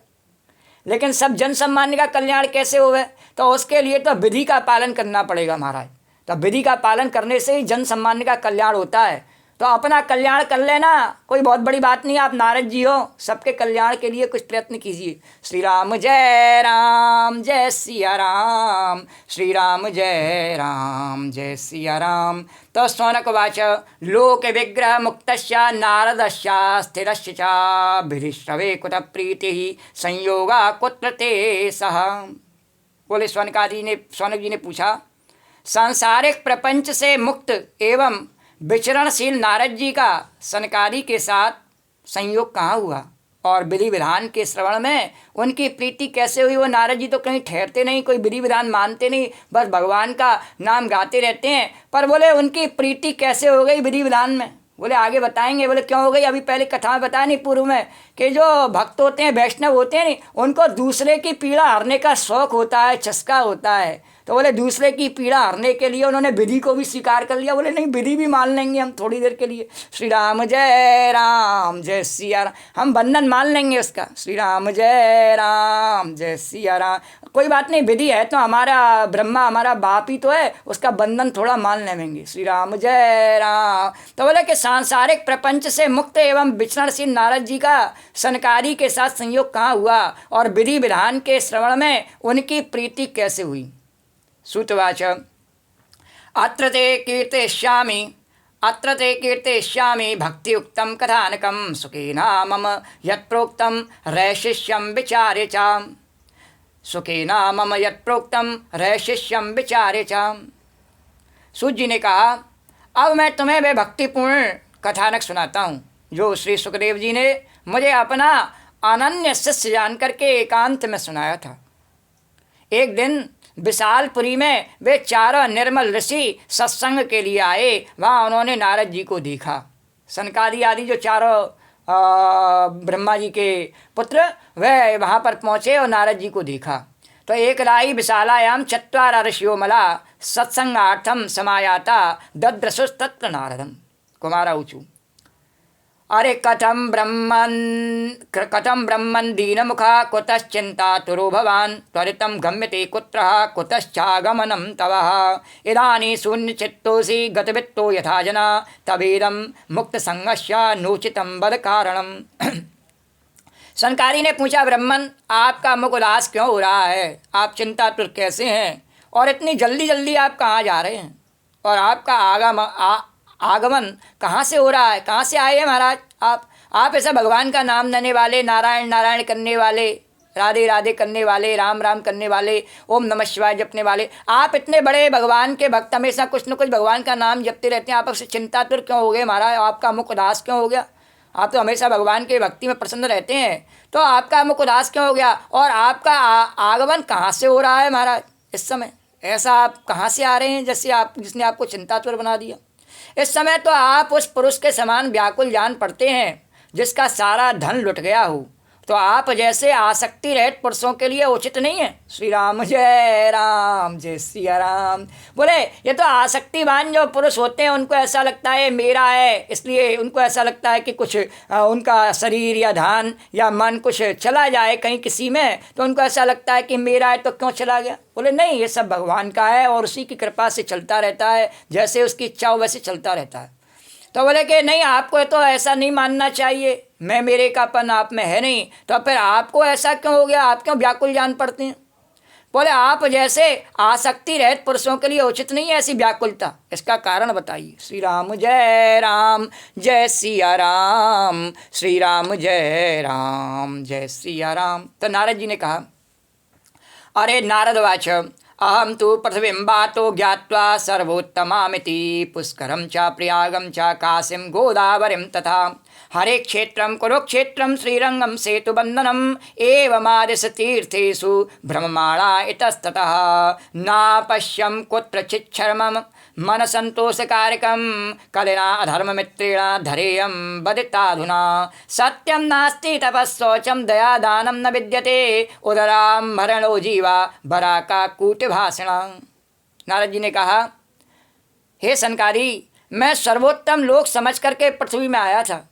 लेकिन सब जन सामान्य का कल्याण कैसे होवे। तो उसके लिए तो विधि का पालन करना पड़ेगा महाराज। तो विधि का पालन करने से ही जन सामान्य का कल्याण होता है। तो अपना कल्याण कर लेना, कोई बहुत बड़ी बात नहीं। आप नारद जी हो, सबके कल्याण के लिए कुछ प्रयत्न कीजिए। श्री राम जय सिया राम, श्री राम जय सिया राम। तो शौनकवाच लोक विग्रह मुक्तस्य नारदस्य स्थिरस्य च विधिश्रवे कुत प्रीति संयोगा कुत्र ते सह। बोले शौनक जी ने पूछा, सांसारिक प्रपंच से मुक्त एवं विचरणशील नारद जी का सनकादि के साथ संयोग कहाँ हुआ और विधि विधान के श्रवण में उनकी प्रीति कैसे हुई। वो नारद जी तो कहीं ठहरते नहीं, कोई विधि विधान मानते नहीं, बस भगवान का नाम गाते रहते हैं। पर बोले उनकी प्रीति कैसे हो गई विधि विधान में। बोले आगे बताएंगे। बोले क्यों हो गई। अभी पहले कथा में बताया नहीं पूर्व में कि जो भक्त होते हैं, वैष्णव होते हैं नहीं, उनको दूसरे की पीड़ा हरने का शौक होता है, चस्का होता है। तो बोले दूसरे की पीड़ा हरने के लिए उन्होंने विधि को भी स्वीकार कर लिया। बोले नहीं, विधि भी मान लेंगे हम थोड़ी देर के लिए। श्री राम जय सिया राम, हम बंधन मान लेंगे उसका। श्री राम जय सिया राम। कोई बात नहीं, विधि है तो हमारा ब्रह्मा हमारा बाप ही तो है, उसका बंधन थोड़ा मान लेंगे। श्री राम जय राम। तो बोले कि सांसारिक प्रपंच से मुक्त एवं विचरणशील नारद जी का सनकादि के साथ संयोग कहाँ हुआ और विधि विधान के श्रवण में उनकी प्रीति कैसे हुई। श्रुतवाच अत्र ते कीर्तयिष्यामि भक्तियुक्तं कथानकं सुखेन मम यत्प्रोक्तं रैशिष्यं विचार्य च, सुखेन मम यत्प्रोक्तं रैशिष्यं विचार्य च। सूत जी ने कहा, अब मैं तुम्हें वह भक्तिपूर्ण कथानक सुनाता हूँ जो श्री सुखदेव जी ने मुझे अपना अनन्य शिष्य जान करके एकांत में सुनाया था। एक दिन विशालपुरी में वे चारों निर्मल ऋषि सत्संग के लिए आए। वहाँ उन्होंने नारद जी को देखा। सनकादि आदि जो चारों ब्रह्मा जी के पुत्र वह वहाँ पर पहुँचे और नारद जी को देखा। तो एक राई विशालायाम चत्वार ऋषियो मला सत्संगार्थम समायाता दद्रसुस्तत्र नारदम। कुमारा ऊचू, अरे कथम ब्रह्मन् दीनमुखा कुतश्चिन्तातुरो भवान् त्वरितं गम्यते कुत्रः कुतश्चागमनं तव इदानीं शून्यचित्तोऽसि गतवित्तो यथा जना तवेदं मुक्तसंगस्य नोचितं वद कारणम्। सनकादि ने पूछा, ब्रह्मन आपका मुख उदास क्यों हो रहा है, आप चिंतातुर कैसे हैं और इतनी जल्दी जल्दी आप कहाँ जा रहे हैं और आपका आगमन कहाँ से हो रहा है, कहाँ से आए हैं महाराज आप ऐसा भगवान का नाम लेने वाले, नारायण नारायण करने वाले, राधे राधे करने वाले, राम राम करने वाले, ओम नमः शिवाय जपने वाले, आप इतने बड़े भगवान के भक्त हमेशा कुछ न कुछ भगवान का नाम जपते रहते हैं, आप उससे चिंतातुर क्यों हो गए महाराज, आपका मुख उदास क्यों हो गया। आप तो हमेशा भगवान के भक्ति में प्रसन्न रहते हैं, तो आपका मुख उदास क्यों हो गया और आपका आगमन कहाँ से हो रहा है महाराज इस समय। ऐसा आप कहाँ से आ रहे हैं जैसे आप जिसने आपको चिंतातुर बना दिया। इस समय तो आप उस पुरुष के समान व्याकुल जान पड़ते हैं जिसका सारा धन लुट गया हो। तो आप जैसे आसक्ति रहित पुरुषों के लिए उचित नहीं है। श्री राम जय सिया राम। बोले ये तो आसक्तिवान जो पुरुष होते हैं उनको ऐसा लगता है मेरा है, इसलिए उनको ऐसा लगता है कि कुछ उनका शरीर या धन या मन कुछ चला जाए कहीं किसी में, तो उनको ऐसा लगता है कि मेरा है तो क्यों चला गया। बोले नहीं, ये सब भगवान का है और उसी की कृपा से चलता रहता है, जैसे उसकी इच्छा हो वैसे चलता रहता है। तो बोले कि नहीं, आपको तो ऐसा नहीं मानना चाहिए, मैं मेरे कापन आप में है नहीं। तो फिर आपको ऐसा क्यों हो गया, आप क्यों व्याकुल जान पड़ते हैं। बोले आप जैसे आसक्ति रहित पुरुषों के लिए उचित नहीं है ऐसी व्याकुलता, इसका कारण बताइए। श्री राम जय सिया राम, श्री राम जय सिया राम। तो नारद जी ने कहा, अरे नारदवाच अहम तो पृथ्वीं वातो ज्ञात्वा सर्वोत्तमामिति पुष्करं च प्रयागं च काशीं गोदावरीं तथा हरे क्षेत्रं कुरुक्षेत्रं श्रीरंगं सेतुबन्धनम् एवमादिश तीर्थेषु भ्रममाणा इतस्ततः नापश्यं कुत्रचिच्छर्मं मनसन्तोषकारकं कलिना अधर्ममित्रेण धरेयं वदिताधुना सत्यं नास्ति तपस्शौचं दयादानं न विद्यते उदरां मरणो जीवा बराका कूटभाषण। नारद जी ने कहा, हे संकारी, मैं सर्वोत्तम लोक समझ करके पृथ्वी में आया था।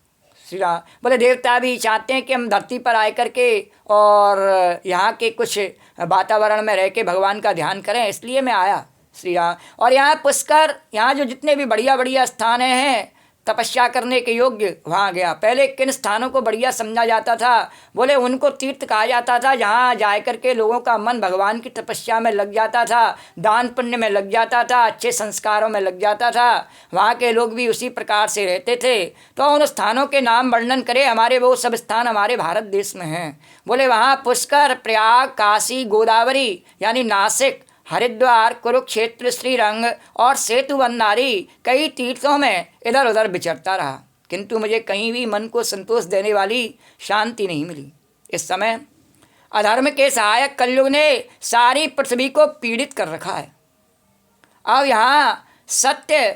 श्री राम बोले देवता भी चाहते हैं कि हम धरती पर आए करके और यहाँ के कुछ वातावरण में रह के भगवान का ध्यान करें, इसलिए मैं आया। श्री राम और यहाँ पुष्कर, यहाँ जो जितने भी बढ़िया बढ़िया स्थान हैं तपस्या करने के योग्य, वहाँ गया। पहले किन स्थानों को बढ़िया समझा जाता था, बोले उनको तीर्थ कहा जाता था, जहाँ जा करके लोगों का मन भगवान की तपस्या में लग जाता था, दान पुण्य में लग जाता था, अच्छे संस्कारों में लग जाता था। वहाँ के लोग भी उसी प्रकार से रहते थे। तो उन स्थानों के नाम वर्णन करें, हमारे वो सब स्थान हमारे भारत देश में हैं। बोले वहाँ पुष्कर, प्रयाग, काशी, गोदावरी यानी नासिक, हरिद्वार, कुरुक्षेत्र, श्रीरंग और सेतुबंधारी कई तीर्थों में इधर उधर विचरता रहा, किंतु मुझे कहीं भी मन को संतोष देने वाली शांति नहीं मिली। इस समय अधर्म के सहायक कलयुग ने सारी पृथ्वी को पीड़ित कर रखा है। अब यहाँ सत्य,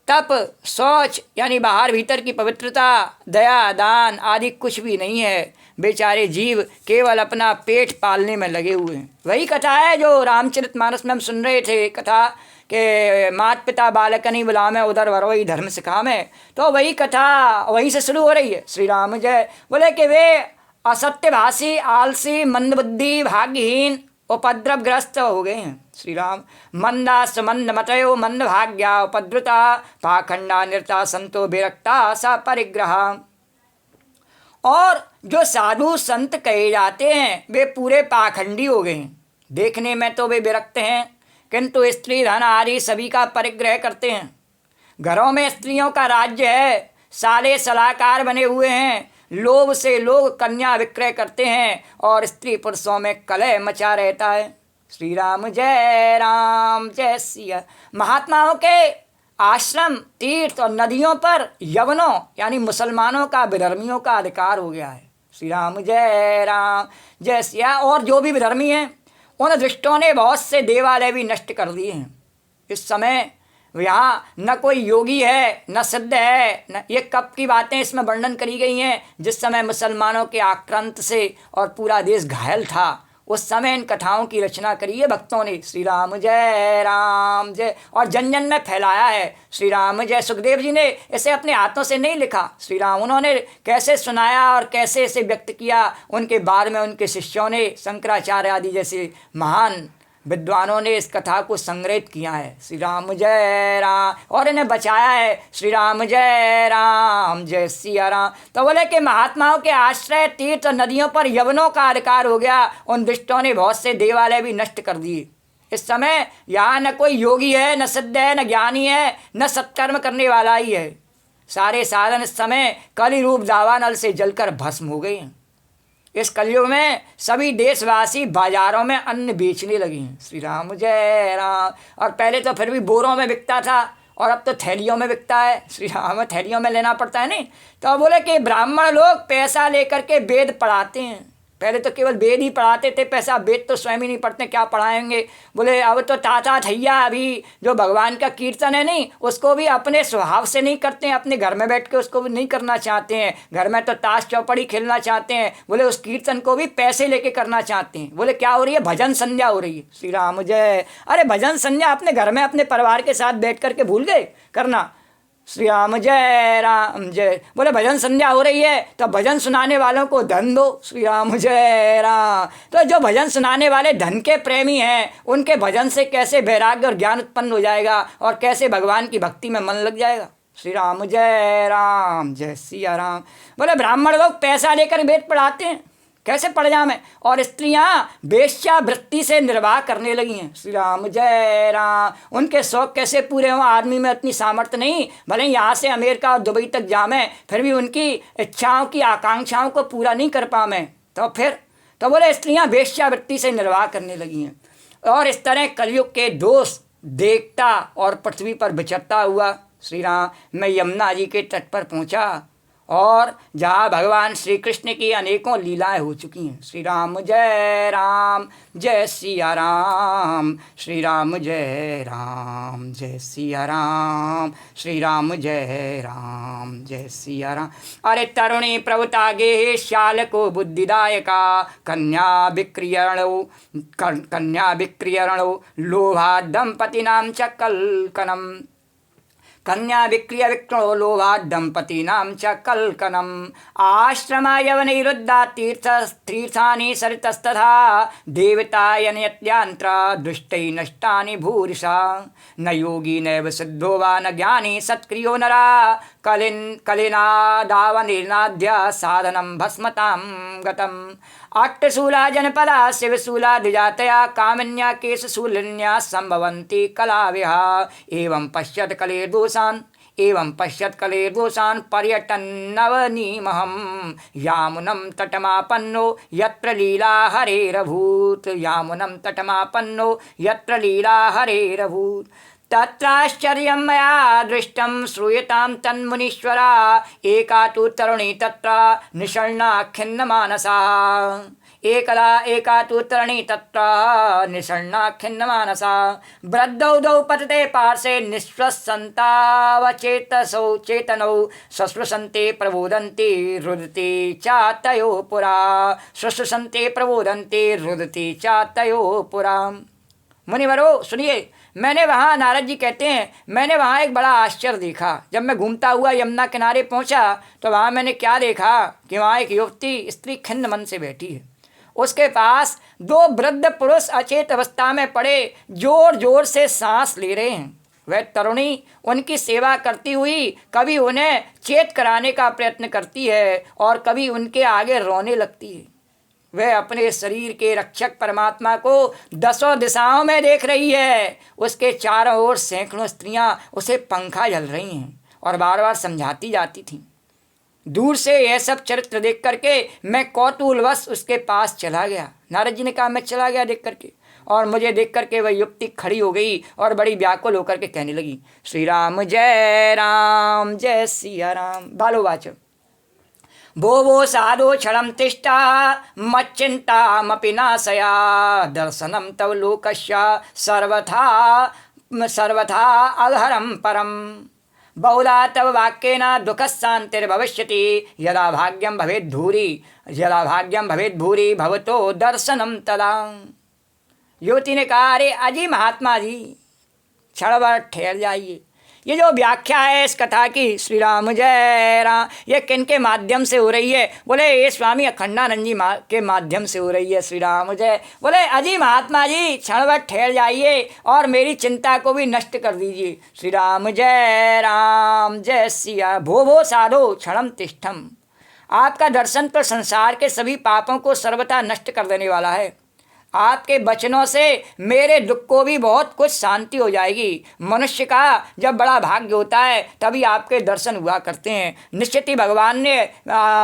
तप, शौच यानी बाहर भीतर की पवित्रता, दया, दान आदि कुछ भी नहीं है। बेचारे जीव केवल अपना पेट पालने में लगे हुए हैं। वही कथा है जो रामचरितमानस में हम सुन रहे थे, कथा के मात पिता बालक नहीं बुलावे उधर वही धर्म सिखा में। तो वही कथा वहीं से शुरू हो रही है। श्री राम जय। बोले कि वे असत्यभाषी, आलसी, मंदबुद्धि, भाग्यहीन, उपद्रवग्रस्त हो गए हैं। श्री राम मंदास मंद मतयो मंद भाग्या उपद्रुता पाखंडा निरता संतो विरक्ता सा परिग्रह। और जो साधु संत कहे जाते हैं वे पूरे पाखंडी हो गए हैं। देखने में तो वे विरक्त हैं, किंतु स्त्री धन आदि सभी का परिग्रह करते हैं। घरों में स्त्रियों का राज्य है, साले सलाहकार बने हुए हैं, लोभ से लोग कन्या विक्रय करते हैं और स्त्री पुरुषों में कलह मचा रहता है। श्री राम जय सिया। महात्माओं के आश्रम, तीर्थ और नदियों पर यवनों यानी मुसलमानों का, विधर्मियों का अधिकार हो गया है। श्री राम जय सिया। और जो भी विधर्मी हैं उन दुष्टों ने बहुत से देवालय भी नष्ट कर दिए हैं। इस समय यहाँ न कोई योगी है, न सिद्ध है, न ये कब की बातें इसमें वर्णन करी गई हैं, जिस समय मुसलमानों के आक्रांत से और पूरा देश घायल था, उस समय इन कथाओं की रचना करी है भक्तों ने। श्री राम जय और जन जन में फैलाया है। श्री राम जय। सुखदेव जी ने इसे अपने हाथों से नहीं लिखा। श्री राम उन्होंने कैसे सुनाया और कैसे इसे व्यक्त किया, उनके बाद में उनके शिष्यों ने, शंकराचार्य आदि जैसे महान विद्वानों ने इस कथा को संग्रहित किया है। श्री राम जय राम और इन्हें बचाया है। श्री राम जय सिया राम। तो बोले कि महात्माओं के आश्रय, तीर्थ और नदियों पर यवनों का अधिकार हो गया। उन दुष्टों ने बहुत से देवालय भी नष्ट कर दिए। इस समय यहाँ न कोई योगी है, न सिद्ध है, न ज्ञानी है, न सत्कर्म करने वाला ही है। सारे साधन इस समय कलि रूप दावानल से जलकर भस्म हो गए हैं। इस कलयुग में सभी देशवासी बाजारों में अन्न बेचने लगे हैं। श्री राम जय राम। और पहले तो फिर भी बोरों में बिकता था और अब तो थैलियों में बिकता है। श्री राम थैलियों में लेना पड़ता है नहीं। तो बोले कि ब्राह्मण लोग पैसा लेकर के वेद पढ़ाते हैं, पहले तो केवल वेद ही पढ़ाते थे, पैसा वेद तो स्वयं ही नहीं पढ़ते, क्या पढ़ाएंगे। बोले अब तो ताता थैया अभी जो भगवान का कीर्तन है नहीं, उसको भी अपने स्वभाव से नहीं करते हैं, अपने घर में बैठ के उसको भी नहीं करना चाहते हैं। घर में तो ताश चौपड़ी खेलना चाहते हैं, बोले उस कीर्तन को भी पैसे लेके करना चाहते हैं। बोले क्या हो रही है, भजन संध्या हो रही है। श्री राम जय। अरे भजन संध्या अपने घर में अपने परिवार के साथ बैठ करके भूल गए करना। श्री राम जय। बोले भजन संध्या हो रही है तो भजन सुनाने वालों को धन दो। श्री राम जय राम। तो जो भजन सुनाने वाले धन के प्रेमी हैं, उनके भजन से कैसे वैराग्य और ज्ञान उत्पन्न हो जाएगा और कैसे भगवान की भक्ति में मन लग जाएगा। श्री राम जय राम, जय सिया राम। बोले ब्राह्मण लोग पैसा लेकर वेद पढ़ाते हैं, कैसे पढ़ जाएं, और स्त्रियां वेश्यावृत्ति से निर्वाह करने लगी हैं। श्री राम जय राम। उनके शौक कैसे पूरे हों, आदमी में इतनी सामर्थ्य नहीं, भले यहाँ से अमेरिका और दुबई तक जामें, फिर भी उनकी इच्छाओं की आकांक्षाओं को पूरा नहीं कर पामें। तो फिर तो बोले स्त्रियां वेश्यावृत्ति से निर्वाह करने लगी हैं। और इस तरह कलयुग के दोष देखता और पृथ्वी पर विचरता हुआ श्री राम मैं यमुना जी के तट पर पहुँचा, और जहाँ भगवान श्री कृष्ण की अनेकों लीलाएं हो चुकी हैं। श्री राम जय सिया राम। श्री राम जय सिया राम। श्री राम जय सिया राम। अरे तरुणी प्रभुता गे श्याल को बुद्धिदायका, कन्या विक्रियणो लोभा दंपतीनां च कल्कनम। कन्या विक्रिय विक्रणो लोभा दंपतीनां च कल्कनम। आश्रमा यवनिरुद्धा तीर्थानि सरितस्तथा, देवतायनयत्यांत्रा दुष्टै नष्टानि भूरिशा। न योगी नैव सिद्धो वा न ज्ञानी सत्क्रियो नरा, कलिनादावनिर्नाद्य साधनं भस्मतां गतम्। अट्टशूला जनपदा शिवशूला द्विजातया, कामिन्या केशशूलिन्या संभवन्ति कलाविहा। एवं पश्यत कलेर्दोषान् पर्यटन्नवनीमहं, यामुनं तटमापन्नो यत्र लीला हरेरभूत्। यामुनं तटमापन्नो यत्र लीला हरेरभूत्। तत्राश्चर्यं मया दृष्टं श्रूयतां तन्मुनीश्वरा, एका तु तरुणी तत्र निषण्णा खिन्नमानसा। एका तु तरुणी तत्र निषण्णा खिन्नमानसा। वृद्धौ द्वौ पतते पार्श्वे निःश्वसन्तावचेतसौ चेतनौ, श्वश्वसन्ते प्रबोधन्ते रुदते चातयो पुरा। श्वश्वसन्ते प्रबोधन्ते रुदते चातयो पुरा। मुनिवरों सुनिए, मैंने वहाँ, नारद जी कहते हैं, मैंने वहाँ एक बड़ा आश्चर्य देखा। जब मैं घूमता हुआ यमुना किनारे पहुँचा तो वहाँ मैंने क्या देखा कि वहाँ एक युवती स्त्री खिन्न मन से बैठी है। उसके पास दो वृद्ध पुरुष अचेत अवस्था में पड़े जोर जोर से सांस ले रहे हैं। वह तरुणी उनकी सेवा करती हुई कभी उन्हें चेत कराने का प्रयत्न करती है और कभी उनके आगे रोने लगती है। वह अपने शरीर के रक्षक परमात्मा को दसों दिशाओं में देख रही है। उसके चारों ओर सैकड़ों स्त्रियां उसे पंखा झल रही हैं और बार बार समझाती जाती थीं। दूर से यह सब चरित्र देख करके मैं कौतूहलवश उसके पास चला गया। नारद जी ने कहा मैं चला गया देख करके, और मुझे देख करके वह युवती खड़ी हो गई और बड़ी व्याकुल होकर के कहने लगी, श्री राम जय सिया राम। बालोवाच भो साधो क्षणं तिष्ठा मच्चिन्तामपि नाशया, दर्शनं तव लोकस्य सर्वथा अधरं परम। बहुधा तव वाक्येन दुःखशान्तिर्भविष्यति, यदा भाग्यं भवेद् भूरि भवतो दर्शनं तदा। युवती ने कहा, अरे अजी महात्मा जी क्षण भर ठहर जाइए। ये जो व्याख्या है इस कथा की, श्री राम जय राम, ये किन के माध्यम से हो रही है? बोले ये स्वामी अखंडानंद जी के माध्यम से हो रही है। श्री राम जय। बोले अजी महात्मा जी क्षण भर ठहर जाइए और मेरी चिंता को भी नष्ट कर दीजिए। श्री राम जय सिया। भो साधो क्षणम तिष्ठम। आपका दर्शन तो संसार के सभी पापों को सर्वथा नष्ट कर देने वाला है। आपके वचनों से मेरे दुख को भी बहुत कुछ शांति हो जाएगी। मनुष्य का जब बड़ा भाग्य होता है तभी आपके दर्शन हुआ करते हैं। निश्चित ही भगवान ने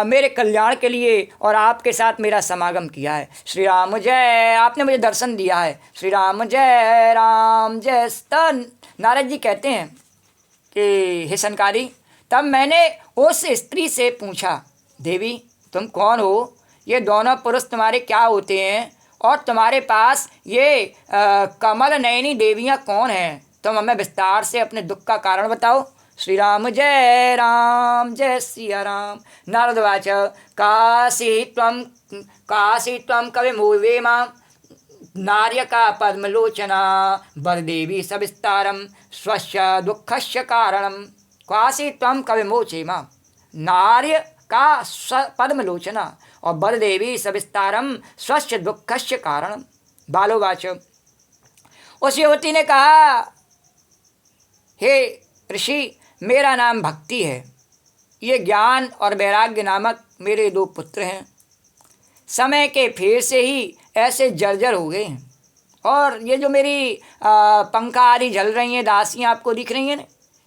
मेरे कल्याण के लिए और आपके साथ मेरा समागम किया है। श्री राम जय। आपने मुझे दर्शन दिया है। श्री राम जय नारद जी कहते हैं कि हे सनकादि, तब मैंने उस स्त्री से पूछा, देवी तुम कौन हो? ये दोनों पुरुष तुम्हारे क्या होते हैं, और तुम्हारे पास ये कमल नयनी देवियाँ कौन हैं? तुम हमें विस्तार से अपने दुख का कारण बताओ। श्री राम जय सिया राम। नारदवाच काशी त्वं कविमूर्वेमा नार्यका पद्मलोचना बलदेवी सविस्तारम स्वस्य दुःखस्य कारणम। काशी त्वं कविमोचेमा नार्य का पद्मलोचना और बलदेवी सविस्तारम स्वस्य दुःखस्य कारणम। बालोवाच, उस युवती ने कहा, हे ऋषि, मेरा नाम भक्ति है। ये ज्ञान और वैराग्य नामक मेरे दो पुत्र हैं। समय के फेर से ही ऐसे जर्जर हो गए हैं, और ये जो मेरी पंखा आदि जल रही हैं दासियाँ आपको दिख रही हैं ना,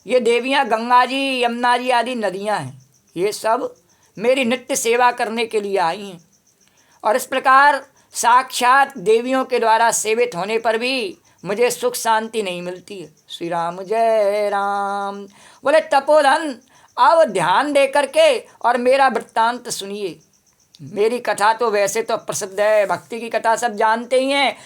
ये देवियाँ गंगा जी, यमुना जी आदि नदियाँ हैं। ये सब मेरी नित्य सेवा करने के लिए आई हैं, और इस प्रकार साक्षात देवियों के द्वारा सेवित होने पर भी मुझे सुख शांति नहीं मिलती है। श्री राम जय राम। बोले तपोधन, अब ध्यान दे करके और मेरा वृत्तांत सुनिए। मेरी कथा तो वैसे तो प्रसिद्ध है, भक्ति की कथा सब जानते ही हैं।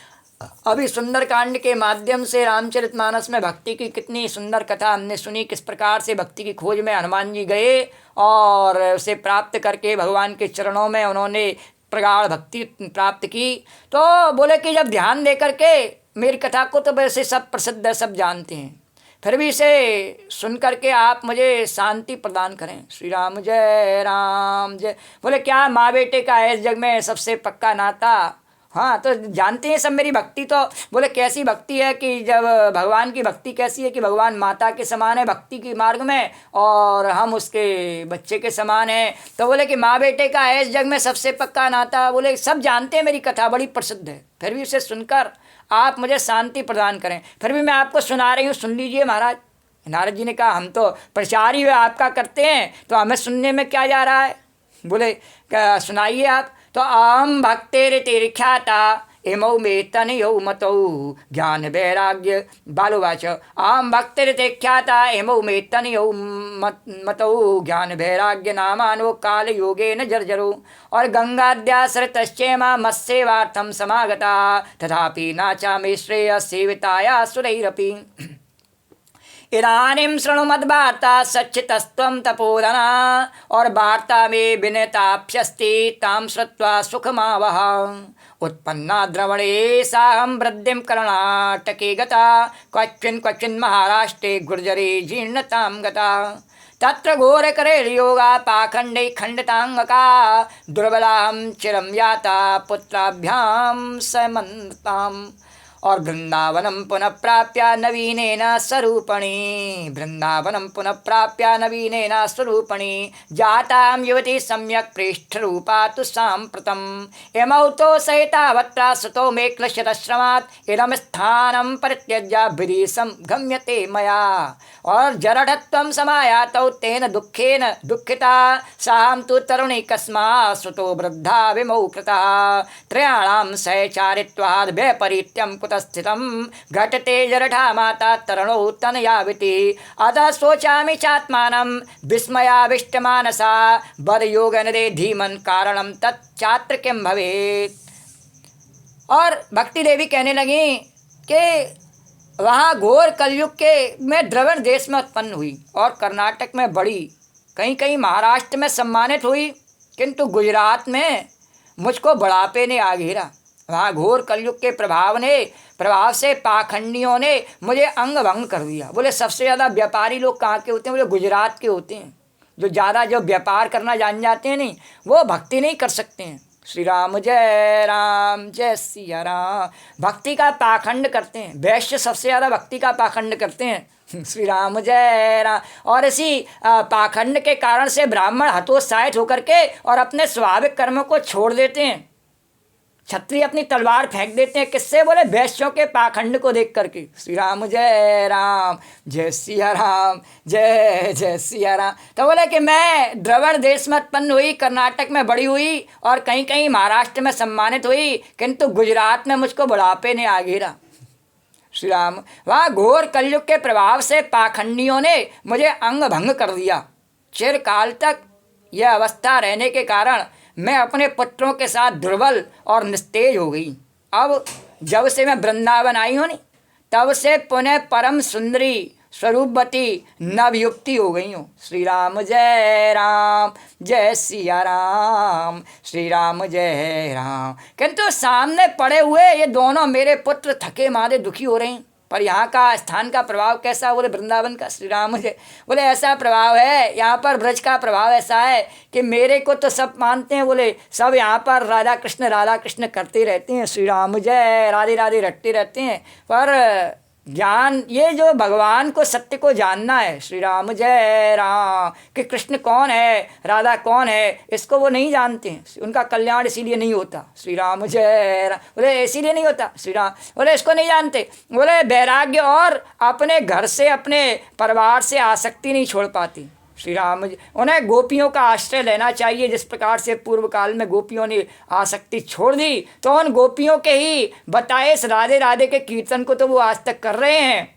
अभी सुंदरकांड के माध्यम से रामचरितमानस में भक्ति की कितनी सुंदर कथा हमने सुनी, किस प्रकार से भक्ति की खोज में हनुमान जी गए और उसे प्राप्त करके भगवान के चरणों में उन्होंने प्रगाढ़ भक्ति प्राप्त की। तो बोले कि जब ध्यान दे करके, मेरी कथा को तो वैसे सब प्रसिद्ध है, सब जानते हैं, फिर भी इसे सुन करके आप मुझे शांति प्रदान करें। श्री राम जय। बोले क्या माँ बेटे का है इस जग में सबसे पक्का नाता? हाँ, तो जानते हैं सब मेरी भक्ति। तो बोले कैसी भक्ति है कि जब भगवान की भक्ति कैसी है कि भगवान माता के समान है भक्ति के मार्ग में, और हम उसके बच्चे के समान हैं। तो बोले कि माँ बेटे का है इस जग में सबसे पक्का नाता। बोले सब जानते हैं मेरी कथा बड़ी प्रसिद्ध है, फिर भी उसे सुनकर आप मुझे शांति प्रदान करें। फिर भी मैं आपको सुना रही हूँ, सुन लीजिए महाराज। नारद जी ने कहा, हम तो प्रचार ही आपका करते हैं, तो हमें सुनने में क्या जा रहा है? बोले सुनाइए आप। तो अहम भक्तेरिख्याता इमौ मे तनयौ मतौ ज्ञान वैराग्य। बालोवाच, अहम भक्तिरिख्याता इमौ मे तनयौ मतौ ज्ञान वैराग्य नामानो काल योगेन जर्जरो। और गंगाद्यासृतश्चेमा मत्सेवार्थम समागता तथापि नाचा मे श्रेय सेविताया सुरैरपि। इदानीं शृणु मद्वार्ता सच्चितस्त्वं तपोधना। और वार्ता में विनताप्यस्ति तां श्रुत्वा सुखमावह। उत्पन्ना द्रवणे साहं वृद्धिं कर्णाटके गता क्वचिन् महाराष्ट्रे गुर्जरे जीर्णतां गता। तत्र घोरकरेर्योगा पाखंडे खंडितांगका दुर्बलां चिरं याता पुत्राभ्यां समन्ताम्। और वृंदावनम पुनः प्राप्य नवीनेन स्वरूपणी। वृंदावनम पुनः प्राप्य नवीनेन स्वरूपणी जातां युवती सम्यक पृष्ठरूपा तु साम्प्रतम। इमौ तो सहितावत्रा सुतो मे क्लेशरश्रमात् इदं स्थानं परित्यज्य विदेशं गम्यते मया। और जरढत्वं समायातौ तेन दुःखेन दुःखिता साहं तु तरुणी कस्मात् सुतो वृद्धा विमौ कृतः। त्रयाणां सहचारित्वाद् वैपरीत्यं स्थितं घटते जरठा माता तरणौ तनयाविति। अतः सोचामि चात्मानं विस्मयाविष्टमानसा बदयोगनदे धीमन कारणं तच्चात्र किं भवेत्। और भक्ति देवी कहने लगी कि वहाँ घोर कलयुग के में द्रविड़ देश में उत्पन्न हुई और कर्नाटक में बढ़ी, कहीं कहीं महाराष्ट्र में सम्मानित हुई, किंतु गुजरात में मुझको बुढ़ापे ने आ घेरा। वहाँ घोर कलयुग के प्रभाव से पाखंडियों ने मुझे अंग भंग कर दिया। बोले सबसे ज़्यादा व्यापारी लोग कहाँ के होते हैं? बोले गुजरात के होते हैं। जो ज़्यादा जो व्यापार करना जान जाते हैं नहीं, वो भक्ति नहीं कर सकते हैं। श्री राम जय सिया राम। भक्ति का पाखंड करते हैं, वैश्य सबसे ज़्यादा भक्ति का पाखंड करते हैं। श्री राम जय राम। और इसी पाखंड के कारण से ब्राह्मण हतोत्साहित होकर के और अपने स्वाभाविक कर्मों को छोड़ देते हैं। क्षत्रिय अपनी तलवार फेंक देते हैं, किससे? बोले वैश्यों के पाखंड को देख करके। श्री राम जय सिया राम, जय सिया राम। तो बोले कि मैं द्रविड़ देश में उत्पन्न हुई, कर्नाटक में बड़ी हुई और कहीं कहीं महाराष्ट्र में सम्मानित हुई, किंतु गुजरात में मुझको बुढ़ापे ने आ घेरा। श्री राम, वहाँ घोर कलयुग के प्रभाव से पाखंडियों ने मुझे अंग भंग कर दिया। चिरकाल तक यह अवस्था रहने के कारण मैं अपने पुत्रों के साथ दुर्बल और निस्तेज हो गई। अब जब से मैं वृंदावन आई हूँ नी, तब से पुनः परम सुंदरी स्वरूपवती नवयुक्ति हो गई हूँ। श्री राम जय सिया राम, श्री राम जय राम। किंतु सामने पड़े हुए ये दोनों मेरे पुत्र थके मारे दुखी हो रहे हैं। पर यहाँ का स्थान का प्रभाव कैसा? बोले वृंदावन का। श्री राम जय। बोले ऐसा प्रभाव है यहाँ पर, ब्रज का प्रभाव ऐसा है कि मेरे को तो सब मानते हैं। बोले सब यहाँ पर राधा कृष्ण करते रहते हैं। श्री राम जय, राधे राधे रटते रहते हैं। पर ज्ञान, ये जो भगवान को, सत्य को जानना है, श्री राम जय राम, कि कृष्ण कौन है, राधा कौन है, इसको वो नहीं जानते हैं। उनका कल्याण इसीलिए नहीं होता। श्री राम जय राम। बोले इसीलिए नहीं होता श्री राम, बोले इसको नहीं जानते। बोले वैराग्य और अपने घर से, अपने परिवार से आसक्ति नहीं छोड़ पाती। श्री राम जी, उन्हें गोपियों का आश्रय लेना चाहिए। जिस प्रकार से पूर्व काल में गोपियों ने आसक्ति छोड़ दी, तो उन गोपियों के ही बताए इस राधे राधे के कीर्तन को तो वो आज तक कर रहे हैं,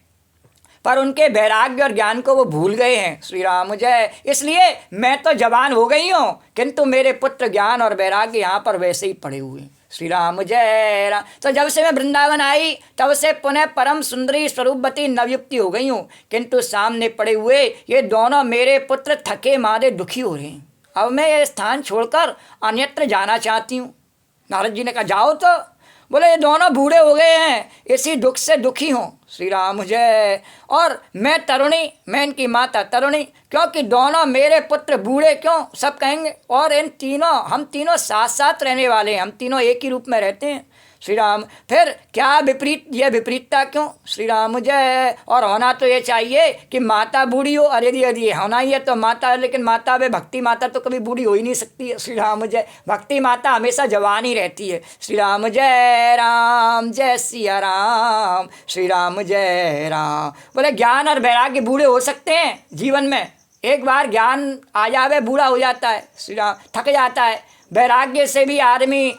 पर उनके वैराग्य और ज्ञान को वो भूल गए हैं। श्री राम जय। इसलिए मैं तो जवान हो गई हूँ, किंतु मेरे पुत्र ज्ञान और वैराग्य यहाँ पर वैसे ही पड़े हुए हैं। श्री राम जय राम। तो जब से मैं वृंदावन आई, तब से पुनः परम सुंदरी स्वरूपवती नवयुक्ति हो गई हूँ, किंतु सामने पड़े हुए ये दोनों मेरे पुत्र थके मारे दुखी हो रहे हैं। अब मैं ये स्थान छोड़कर अन्यत्र जाना चाहती हूँ। नारद जी ने कहा जाओ। तो बोले ये दोनों बूढ़े हो गए हैं, इसी दुख से दुखी हों। श्री राम जय। और मैं तरुणी, मैं इनकी माता तरुणी, क्योंकि दोनों मेरे पुत्र बूढ़े क्यों, सब कहेंगे। और इन तीनों, हम तीनों साथ साथ रहने वाले हैं, हम तीनों एक ही रूप में रहते हैं। श्री राम। फिर क्या विपरीत, ये विपरीतता क्यों? श्री राम जय। और होना तो ये चाहिए कि माता बूढ़ी हो। अरे यदि होना ही है तो माता, लेकिन माता वे भक्ति माता तो कभी बूढ़ी हो ही नहीं सकती है। श्री राम जय। भक्ति माता हमेशा जवान ही रहती है। श्री राम जय सिया राम, श्री राम जय राम। बोले ज्ञान और वैराग्य बूढ़े हो सकते हैं जीवन में। एक बार ज्ञान आ जावे बूढ़ा हो जाता है। श्री राम, थक जाता है। वैराग्य से भी आदमी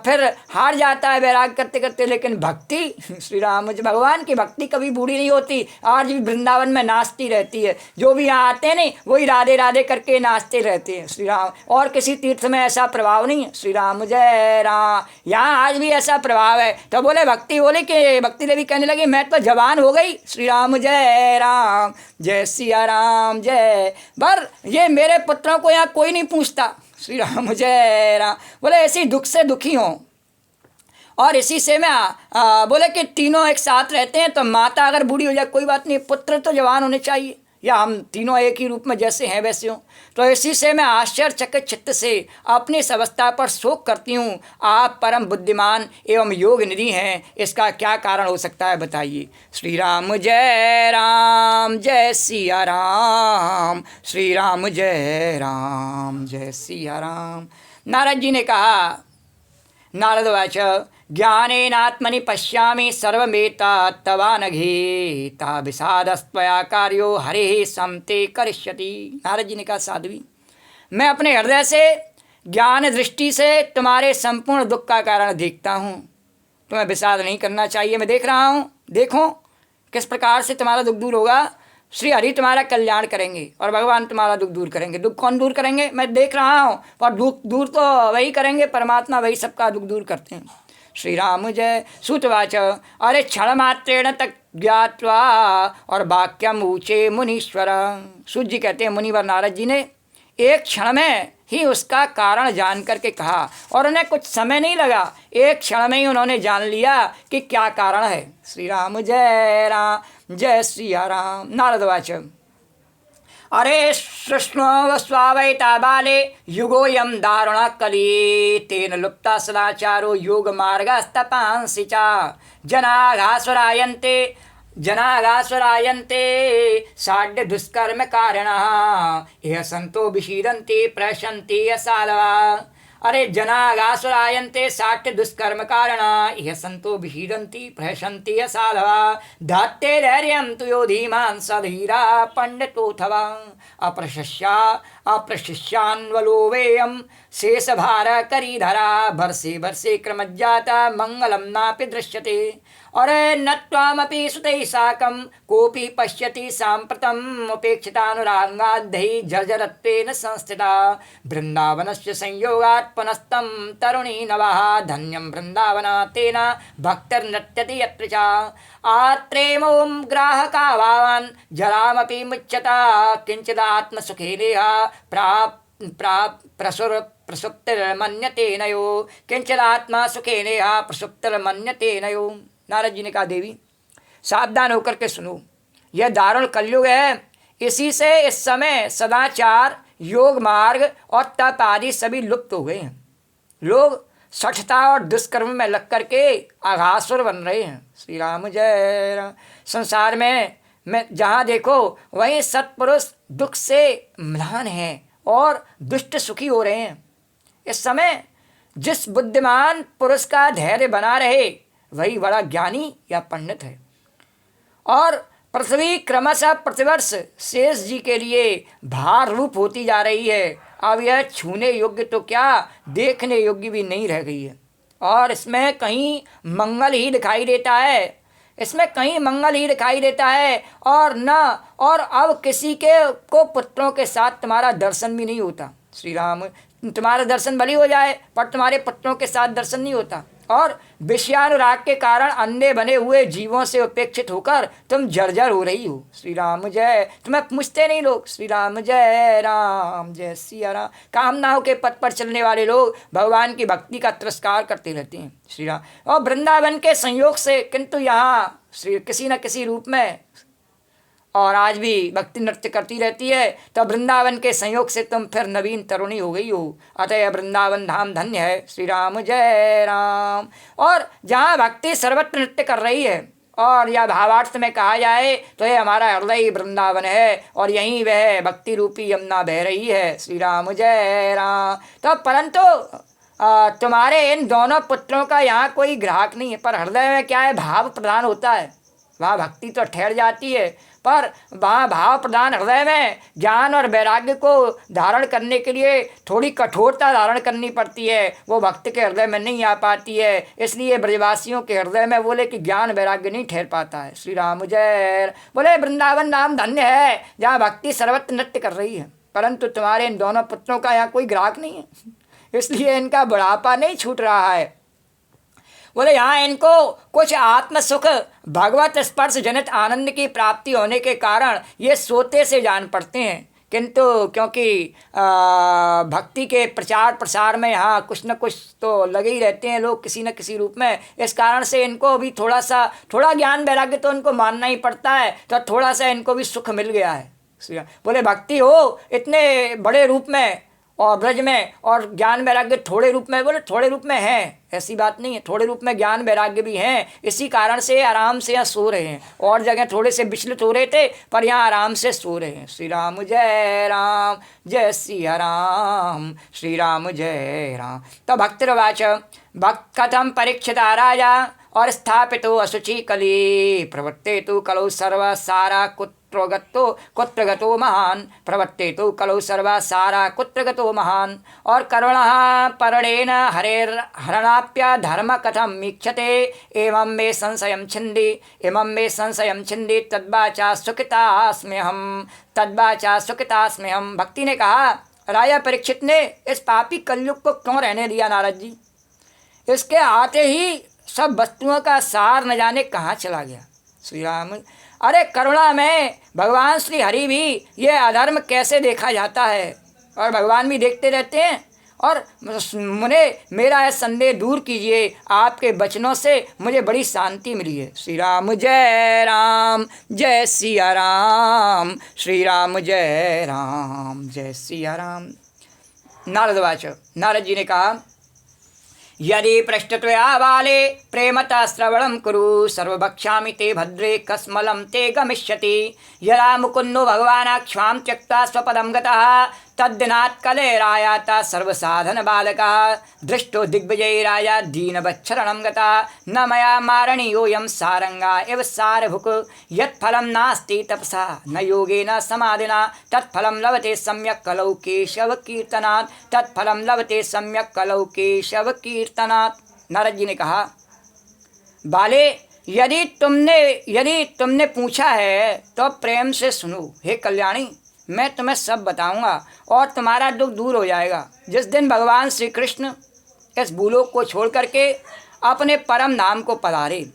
फिर हार जाता है वैराग्य करते करते। लेकिन भक्ति, श्री राम, भगवान की भक्ति कभी बूढ़ी नहीं होती, आज भी वृंदावन में नाचती रहती है। जो भी यहाँ आते हैं नहीं, वही राधे राधे करके नाचते रहते हैं। श्री राम। और किसी तीर्थ में ऐसा प्रभाव नहीं है। श्री राम जय राम। यहाँ आज भी ऐसा प्रभाव है। तो बोले भक्ति, बोले कि भक्ति देवी कहने लगी मैं तो जवान हो गई। श्री राम जय राम, जय सिया राम जय। पर ये मेरे पुत्रों को यहाँ कोई नहीं पूछता। श्री राम जय राम। बोले ऐसी दुख से दुखी हों। और इसी से मैं बोले कि तीनों एक साथ रहते हैं, तो माता अगर बूढ़ी हो जाए कोई बात नहीं, पुत्र तो जवान होने चाहिए, या हम तीनों एक ही रूप में जैसे हैं वैसे हों। तो इसी से मैं आश्चर्यचकित चित्त से अपनी इस अवस्था पर शोक करती हूँ। आप परम बुद्धिमान एवं योग निधि हैं, इसका क्या कारण हो सकता है बताइए। श्री राम जय सिया राम, श्री राम जय सिया राम। नारद जी ने कहा, नारदवाच ज्ञानेनात्मनि पश्यामि सर्वमेतत्तवानघे ता विषादस्त्वया कार्यो हरे समते करिष्यति। नारद जी ने कहा साध्वी, मैं अपने हृदय से ज्ञान दृष्टि से तुम्हारे संपूर्ण दुख का कारण देखता हूँ। तुम्हें विषाद नहीं करना चाहिए। मैं देख रहा हूँ, देखो किस प्रकार से तुम्हारा दुख दूर होगा। श्री हरि तुम्हारा कल्याण करेंगे और भगवान तुम्हारा दुख दूर करेंगे। दुख कौन दूर करेंगे? मैं देख रहा हूँ। पर दुख दूर तो वही करेंगे, परमात्मा वही सबका दुख दूर करते हैं। श्री राम जय। सूतवाच अरे क्षण मात्रेण तक ज्ञात्वा और वाक्यम ऊचे मुनीश्वर। सूत जी कहते हैं मुनिवर नारद जी ने एक क्षण में ही उसका कारण जान करके कहा, और उन्हें कुछ समय नहीं लगा, एक क्षण में ही उन्होंने जान लिया कि क्या कारण है। श्री राम जय सिया राम। नारदवाच अरे कृष्ण स्वावैता बाले युगोयम दारुण कली तेन लुप्ता सदाचारो योग मार्गस्तपांसि च जनागासुरायन्ते साढ़ दुष्कर्म कारिणः यह संतो विषीदन्ति प्रशन्ति यसालवा। अरे जनागासुरायन्ते साढ़ दुष्कर्म कारिणः यह संतो विषीदन्ति प्रशन्ति यसालवा। धात्ते धैर्यं तु यो धीमान् सधीरा पंडितोऽथवा अप्रशिष्यान्वलोवेयं शेषभार करीधरा भर्षे भर्षे क्रमज्जाता मंगलम नापि दृश्यते। और न त्वामपि सुतैः साकं कोऽपि पश्यति साम्प्रतम् उपेक्षितानुरागाद्धैः जर्जरत्वेन संस्थिता वृन्दावनस्य संयोगात् पुनस्तं तरुणी नवः धन्यं वृन्दावन तेन भक्तिर्नृत्यति यत्र च आत्रेमों ग्राहका भावान् जरामपि मुच्यता किञ्चिदात्मसुखेनेह प्रसुप्तिर्मन्यते नयो किंचिदात्मा सुखेनेहा प्रसुप्तिर्मन्यते नयो। नारद जी ने कहा, देवी सावधान होकर के सुनो, यह दारुण कलयुग है। इसी से इस समय सदाचार, योग मार्ग और तप आदि सभी लुप्त हो गए हैं। लोग सठता और दुष्कर्म में लग करके आघासुर बन रहे हैं। श्री राम जय राम। संसार में जहाँ देखो वहीं सत्पुरुष दुख से म्लान है और दुष्ट सुखी हो रहे हैं। इस समय जिस बुद्धिमान पुरुष का धैर्य बना रहे वही बड़ा ज्ञानी या पंडित है। और पृथ्वी क्रमशः प्रतिवर्ष शेष जी के लिए भार रूप होती जा रही है। अब यह छूने योग्य तो क्या, देखने योग्य भी नहीं रह गई है। और इसमें कहीं मंगल ही दिखाई देता है, इसमें कहीं मंगल ही दिखाई देता है। और अब किसी के को पुत्रों के साथ तुम्हारा दर्शन भी नहीं होता। श्री राम, तुम्हारा दर्शन भली हो जाए पर तुम्हारे पुत्रों के साथ दर्शन नहीं होता। और विषयानुराग के कारण अंधे बने हुए जीवों से उपेक्षित होकर तुम जर्जर हो रही हो। श्री राम जय। तुम्हें पूछते नहीं लोग। श्री राम जय राम, जय सिया राम। कामनाओं के पथ पर चलने वाले लोग भगवान की भक्ति का तिरस्कार करते रहते हैं। श्री राम। और वृंदावन के संयोग से किंतु यहाँ श्री किसी न किसी रूप में और आज भी भक्ति नृत्य करती रहती है। तो वृंदावन के संयोग से तुम फिर नवीन तरुणी हो गई हो। अतः वृंदावन धाम धन्य है। श्री राम जय राम। और जहाँ भक्ति सर्वत्र नृत्य कर रही है और यह भावार्थ में कहा जाए तो यह हमारा हृदय ही वृंदावन है और यहीं वह भक्ति रूपी यमुना बह रही है। श्री राम जय राम। तो परंतु तुम्हारे इन दोनों पुत्रों का यहाँ कोई ग्राहक नहीं है, पर हृदय में क्या है, भाव प्रधान होता है। वहाँ भक्ति तो ठहर जाती है पर वहाँ भाव प्रधान हृदय में ज्ञान और वैराग्य को धारण करने के लिए थोड़ी कठोरता धारण करनी पड़ती है। वो भक्त के हृदय में नहीं आ पाती है। इसलिए ब्रजवासियों के हृदय में बोले कि ज्ञान वैराग्य नहीं ठहर पाता है। श्री राम जय। बोले वृंदावन नाम धन्य है जहाँ भक्ति सर्वत्र नृत्य कर रही है, परंतु तुम्हारे इन दोनों पुत्रों का यहाँ कोई ग्राहक नहीं है, इसलिए इनका बुढ़ापा नहीं छूट रहा है। बोले यहाँ इनको कुछ आत्म सुख भगवत स्पर्श जनित आनंद की प्राप्ति होने के कारण ये सोते से जान पड़ते हैं, किंतु क्योंकि भक्ति के प्रचार प्रसार में यहाँ कुछ न कुछ तो लगे ही रहते हैं लोग किसी न किसी रूप में। इस कारण से इनको भी थोड़ा ज्ञान वैराग्य तो इनको मानना ही पड़ता है, तो थोड़ा सा इनको भी सुख मिल गया है। बोले भक्ति हो इतने बड़े रूप में और ब्रज में और ज्ञान वैराग्य थोड़े रूप में, बोले थोड़े रूप में है, ऐसी बात नहीं है, थोड़े रूप में ज्ञान वैराग्य भी हैं। इसी कारण से आराम से यहाँ सो रहे हैं। और जगह थोड़े से विचलित हो रहे थे पर यहाँ आराम से सो रहे हैं। श्री राम जय राम, जय सिया राम। श्री राम जय राम। तो भक्तिर्वाच भक्त कथम परीक्षिता राजा और स्थापितो असुचि कली प्रवृत्ते तो कलौ सर्व सारा कुत्र गतो महान प्रवृत्ते तो कलौ सर्वा सारा कुत्र गतो महान। और करुणः परणेन हरणाप्य धर्म कथम मीक्षते एवं मे संशयं छिंदी तद्वाचा सुखितास्म्यहम्। भक्ति ने कहा, राजा परीक्षित ने इस पापी कलयुग को क्यों रहने दिया नारद जी? इसके आते ही सब वस्तुओं का सार न जाने कहाँ चला गया। श्री राम। अरे करुणा में भगवान श्री हरि भी ये अधर्म कैसे देखा जाता है और भगवान भी देखते रहते हैं। और मुझे मेरा यह संदेह दूर कीजिए, आपके वचनों से मुझे बड़ी शांति मिली है। श्री राम जय राम, जय सिया राम। श्री राम जय राम, जय सिया राम। नारदवाच, नारद जी ने कहा, यदि पृष्ठत्वया बाले प्रेमता श्रवणं कुरु सर्वभक्षामि ते भद्रे कस्मलं ते गमिष्यति। यदा मुकुन्दो भगवानाक्ष्वां त्यक्त्वा स्वपदं गतः तद्दिनात् कलेरायाता सर्वसाधन बालकः दृष्टो दिग्विजयी दीनवच्छरणं गता न मया मारणीयोऽयं सारंगा इव सारभुक् यत्फलं नास्ति तपसा न योगेन समाधिना तत्फलं लभते सम्यक् कलौ केशव कीर्तनात् तत्फलं लभते सम्यक् कलौ केशव कीर्तनात्। नारद जी ने कहा, बाले यदि तुमने पूछा है तो प्रेम से सुनो। हे कल्याणी, मैं तुम्हें सब बताऊंगा और तुम्हारा दुख दूर हो जाएगा। जिस दिन भगवान श्री कृष्ण इस भूलोक को छोड़ करके अपने परम नाम को पधारे,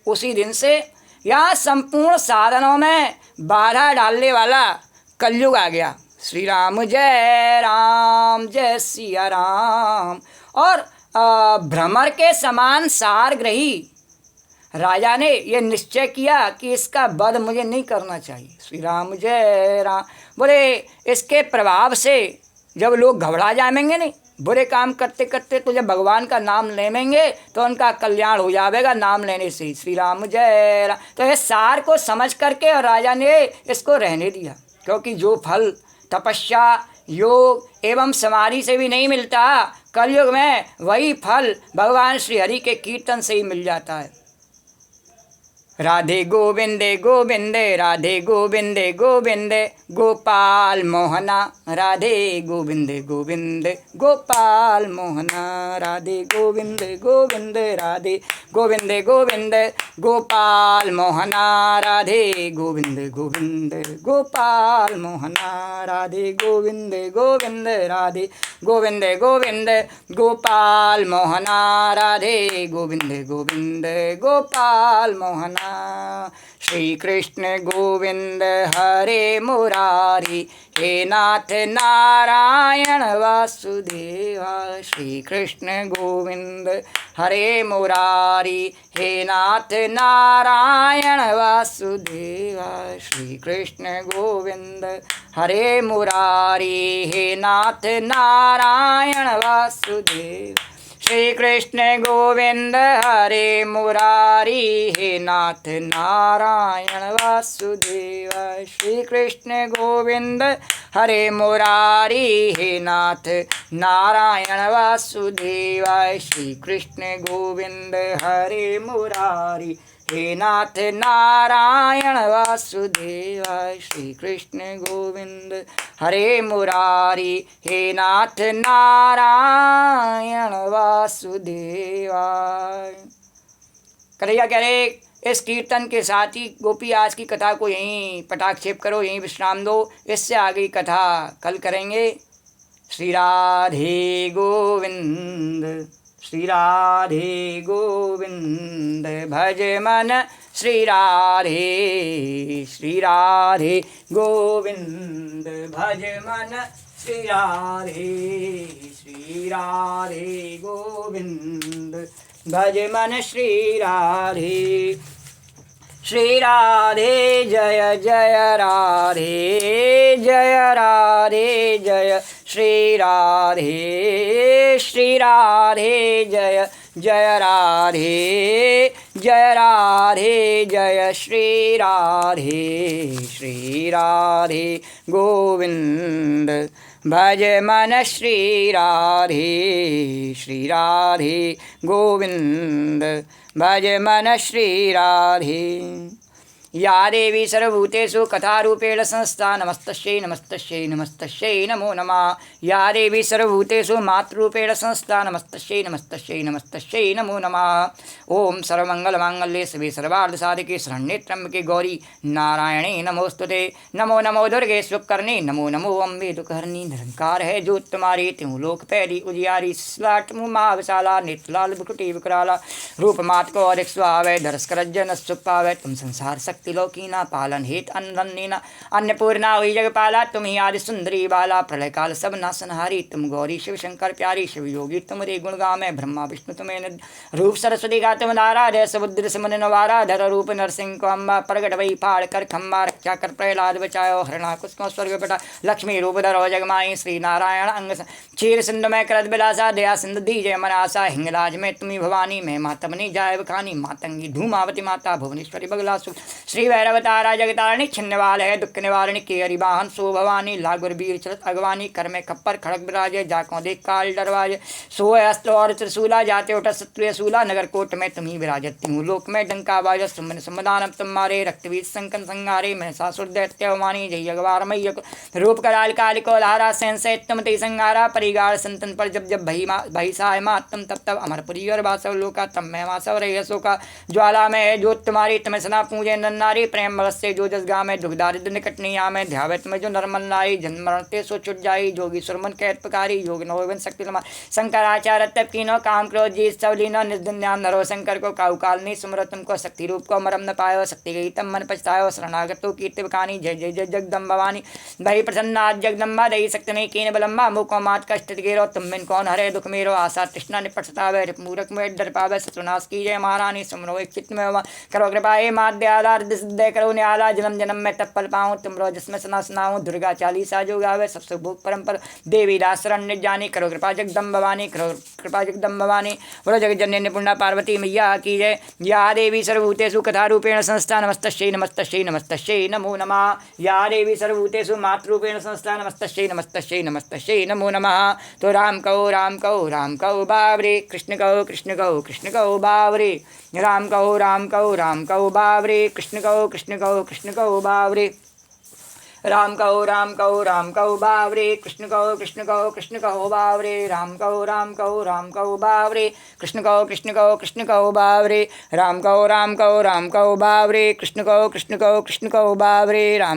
उसी दिन से यहाँ संपूर्ण साधनों में बाधा डालने वाला कलयुग आ गया। श्री राम जय सिया राम। और भ्रमर के समान सारग्रही राजा ने यह निश्चय किया कि इसका वध मुझे नहीं करना चाहिए। श्री राम जय राम। बोले इसके प्रभाव से जब लोग घबरा जाएंगे नहीं, बुरे काम करते करते, तो जब भगवान का नाम लेंगे तो उनका कल्याण हो जाएगा नाम लेने से। श्री राम जय राम। तो इस सार को समझ करके और राजा ने इसको रहने दिया, क्योंकि जो फल तपस्या योग एवं समाधि से भी नहीं मिलता, कलयुग में वही फल भगवान श्री हरि के कीर्तन से ही मिल जाता है। राधे गोविंदे गोविंदे राधे गोविंदे गोविंदे गोपाल मोहना। राधे गोविंदे गोविंदे गोपाल मोहना। राधे गोविंदे गोविंदे राधे गोविंदे गोविंदे गोपाल मोहना। राधे गोविंदे गोविंदे गोपाल मोहना। राधे गोविंदे गोविंदे राधे गोविंदे गोविंदे गोपाल मोहना। राधे गोविंदे गोविंदे गोपाल मोहना। श्री कृष्ण गोविंद हरे मुरारी, हे नाथ नारायण वासुदेवा। श्री कृष्ण गोविंद हरे मुरारी, हे नाथ नारायण वासुदेवा। श्री कृष्ण गोविंद हरे मुरारी, हे नाथ नारायण वासुदेवा। श्री कृष्ण गोविंद हरे मुरारी, हे नाथ नारायण वासुदेवा। श्री कृष्ण गोविंद हरे मुरारी, हे नाथ नारायण वासुदेवा। श्री कृष्ण गोविंद हरे मुरारी, हे नाथ नारायण वासुदेवा। श्री कृष्ण गोविंद हरे मुरारी, हे नाथ नारायण वासुदेवा। कन्हैया कह रहे इस कीर्तन के साथ ही गोपी आज की कथा को यहीं पटाक्षेप करो, यहीं विश्राम दो। इससे आगे कथा कल करेंगे। श्री राधे गोविंद श्री राधे गोविंद भज मन। श्री राधे गोविंद भज मन। श्री राधे गोविंद भज मन। श्री राधे जय जय राधे जय राधे जय। श्री राधे जय जय राधे जय। श्री राधे गोविंद भज मन। श्री राधे गोविंद भज मन। श्री राधे। या देवी सर्वभूतेषु कथारूपेण संस्था नमस्तस्यै नमस्तस्यै नमस्तस्यै नमो नमः। या देवी सर्वभूतेषु मातृरूपेण संस्था नमस्तस्यै नमस्तस्यै नमस्तस्यै नमो नमः। ओम सर्वमंगलमांगल्ये शिवे सर्वार्थसाधिके शरण्ये त्र्यंबके गौरी नारायणे नमोस्तुते। नमो नमो दुर्गे शुभकर्णे नमो नमो अम्बे दुखहरणी। निरंकार है जो तुम्हारी त्यों लोक पैरी उजियारी। स्लाट मुँह महाविशाला नेत्रलाल भुकुटी विकराला। रूप मात को अधिक सुहावे दरस करज्जन सुख पावे। तुम संसार त्रिलोकीना पालन हेत अन्नन्नीना अन्नपूर्णा हुई जगपाला। तुम ही आदि सुंदरी बाला प्रलय काल सब नासनहारी। तुम गौरी शिव शंकर प्यारी शिव योगी तुम्हारे गुण गावे। ब्रह्मा विष्णु तुम्हें रूप सरस्वती का तुम नाराधे। समुद्र समुन नवारा धर रूप नरसिंह को अम्बा। प्रगट वही फाड़ कर खम्बा रक्षा कर प्रहलाद बचाओ। हरणा कुछ स्वर्ग बेटा लक्ष्मी रूप धरो जगमाई। श्री नारायण अंग क्षीर सिंधु में करद बिलासा। दया सिंधु दीजय मनासा। हिंगलाज में तुम्ही भवानी। मैं मातमनी जाय बखानी। मातंगी धूमावती माता भुवनेश्वरी बगला श्री भैरवतारा जगतारिणी छिन्नवाल है दुख निवारणी के हरिवाहन सो भवानी लागुर वीर चलत अगवानी कर में खप्पर खड़ग विराजे जाकों देख काल डरवाजे सो अस्त्र और त्रिशूला जाते उठ शत्रु सूला नगर कोट में तुम्ही विराजती हूँ लोक में डंका बाज सुमन समाधान तुम मारे रक्तवीत संकन संगारे महसासुर दैत्यवानी जय जगवार मैय रूप कराल काल को लारा सैन से तुम ते संगारा परिगार संतन पर जब जब भई सहाय मातम तब तब अमरपुरी और वासव लोका तम में वासव रही का ज्वाला में ज्योत तुम्हारी तुम्हें सना पूजे नारी प्रेम भगत से जो जस गा में दुख दारिद्र निकट नहीं आमे ध्यावत में जो नरमन लाई जन्म मरण ते सो छुट जाई जोगी सुरमन कैत पकारी योग नोवन शक्ति शंकराचार्य तब कीनो काम क्रोध जी सब लीनो निर्दिन ध्यान नरो शंकर को काउ कालनी सुमरो तुमको शक्ति रूप को मरम न पायो शक्ति गई तम मन पछतायो शरणागतो कीर्ति बकानी जय जय जय जगदम भवानी भई प्रसन्नाथ जगदम्बा दई शक्ति नहीं कीन बलम्बा मुको मात कष्ट गिरो तुम मिन कौन हरे दुख मेरो आशा तृष्णा निपट सतावे मूरख में डर पावे शत्रुनाश की जय महारानी सुमरो एक चित्त में करो कृपा हे माध्य आधार दिशदय करो न्याला जन्म जन्म में तत्पल पाऊँ तुमरो जिसमें सना सुनाऊँ दुर्गा चालीसा जो गावे सबसे भूख परम्पर देवी दास शरण निजानी करो कृपा जगदम भवानी करो कृपा जगदम भवानी बोलो जगत जननी निपुणा पार्वती मैया की जय या देवी सर्वभूतेषु कथारूपेण संस्था नमस्तश्यै नमस्तश्यै नमस्तश्यै नमो नमः या देवी सर्वभूतेषु मातृरूपेण संस्था नमस्तश्यै नमस्तश्यै नमस्तश्यै नमो नमः तो राम कहो राम कहो राम कहो बावरे कृष्ण कहो कृष्ण कहो कृष्ण कहो बावरे राम कहो राम कहो राम कहो बावरे कृष्ण कहो कृष्ण कहो कृष्ण कहो बावरे राम कहो राम कहो राम कहो बावरे कृष्ण कहो कृष्ण कहो कृष्ण कहो बावरे राम कहो राम कहो राम कहो बावरे कृष्ण कहो कृष्ण कहो कृष्ण कहो बावरे राम कहो राम कहो राम कहो बावरे कृष्ण कहो कृष्ण कहो कृष्ण कहो बावरे राम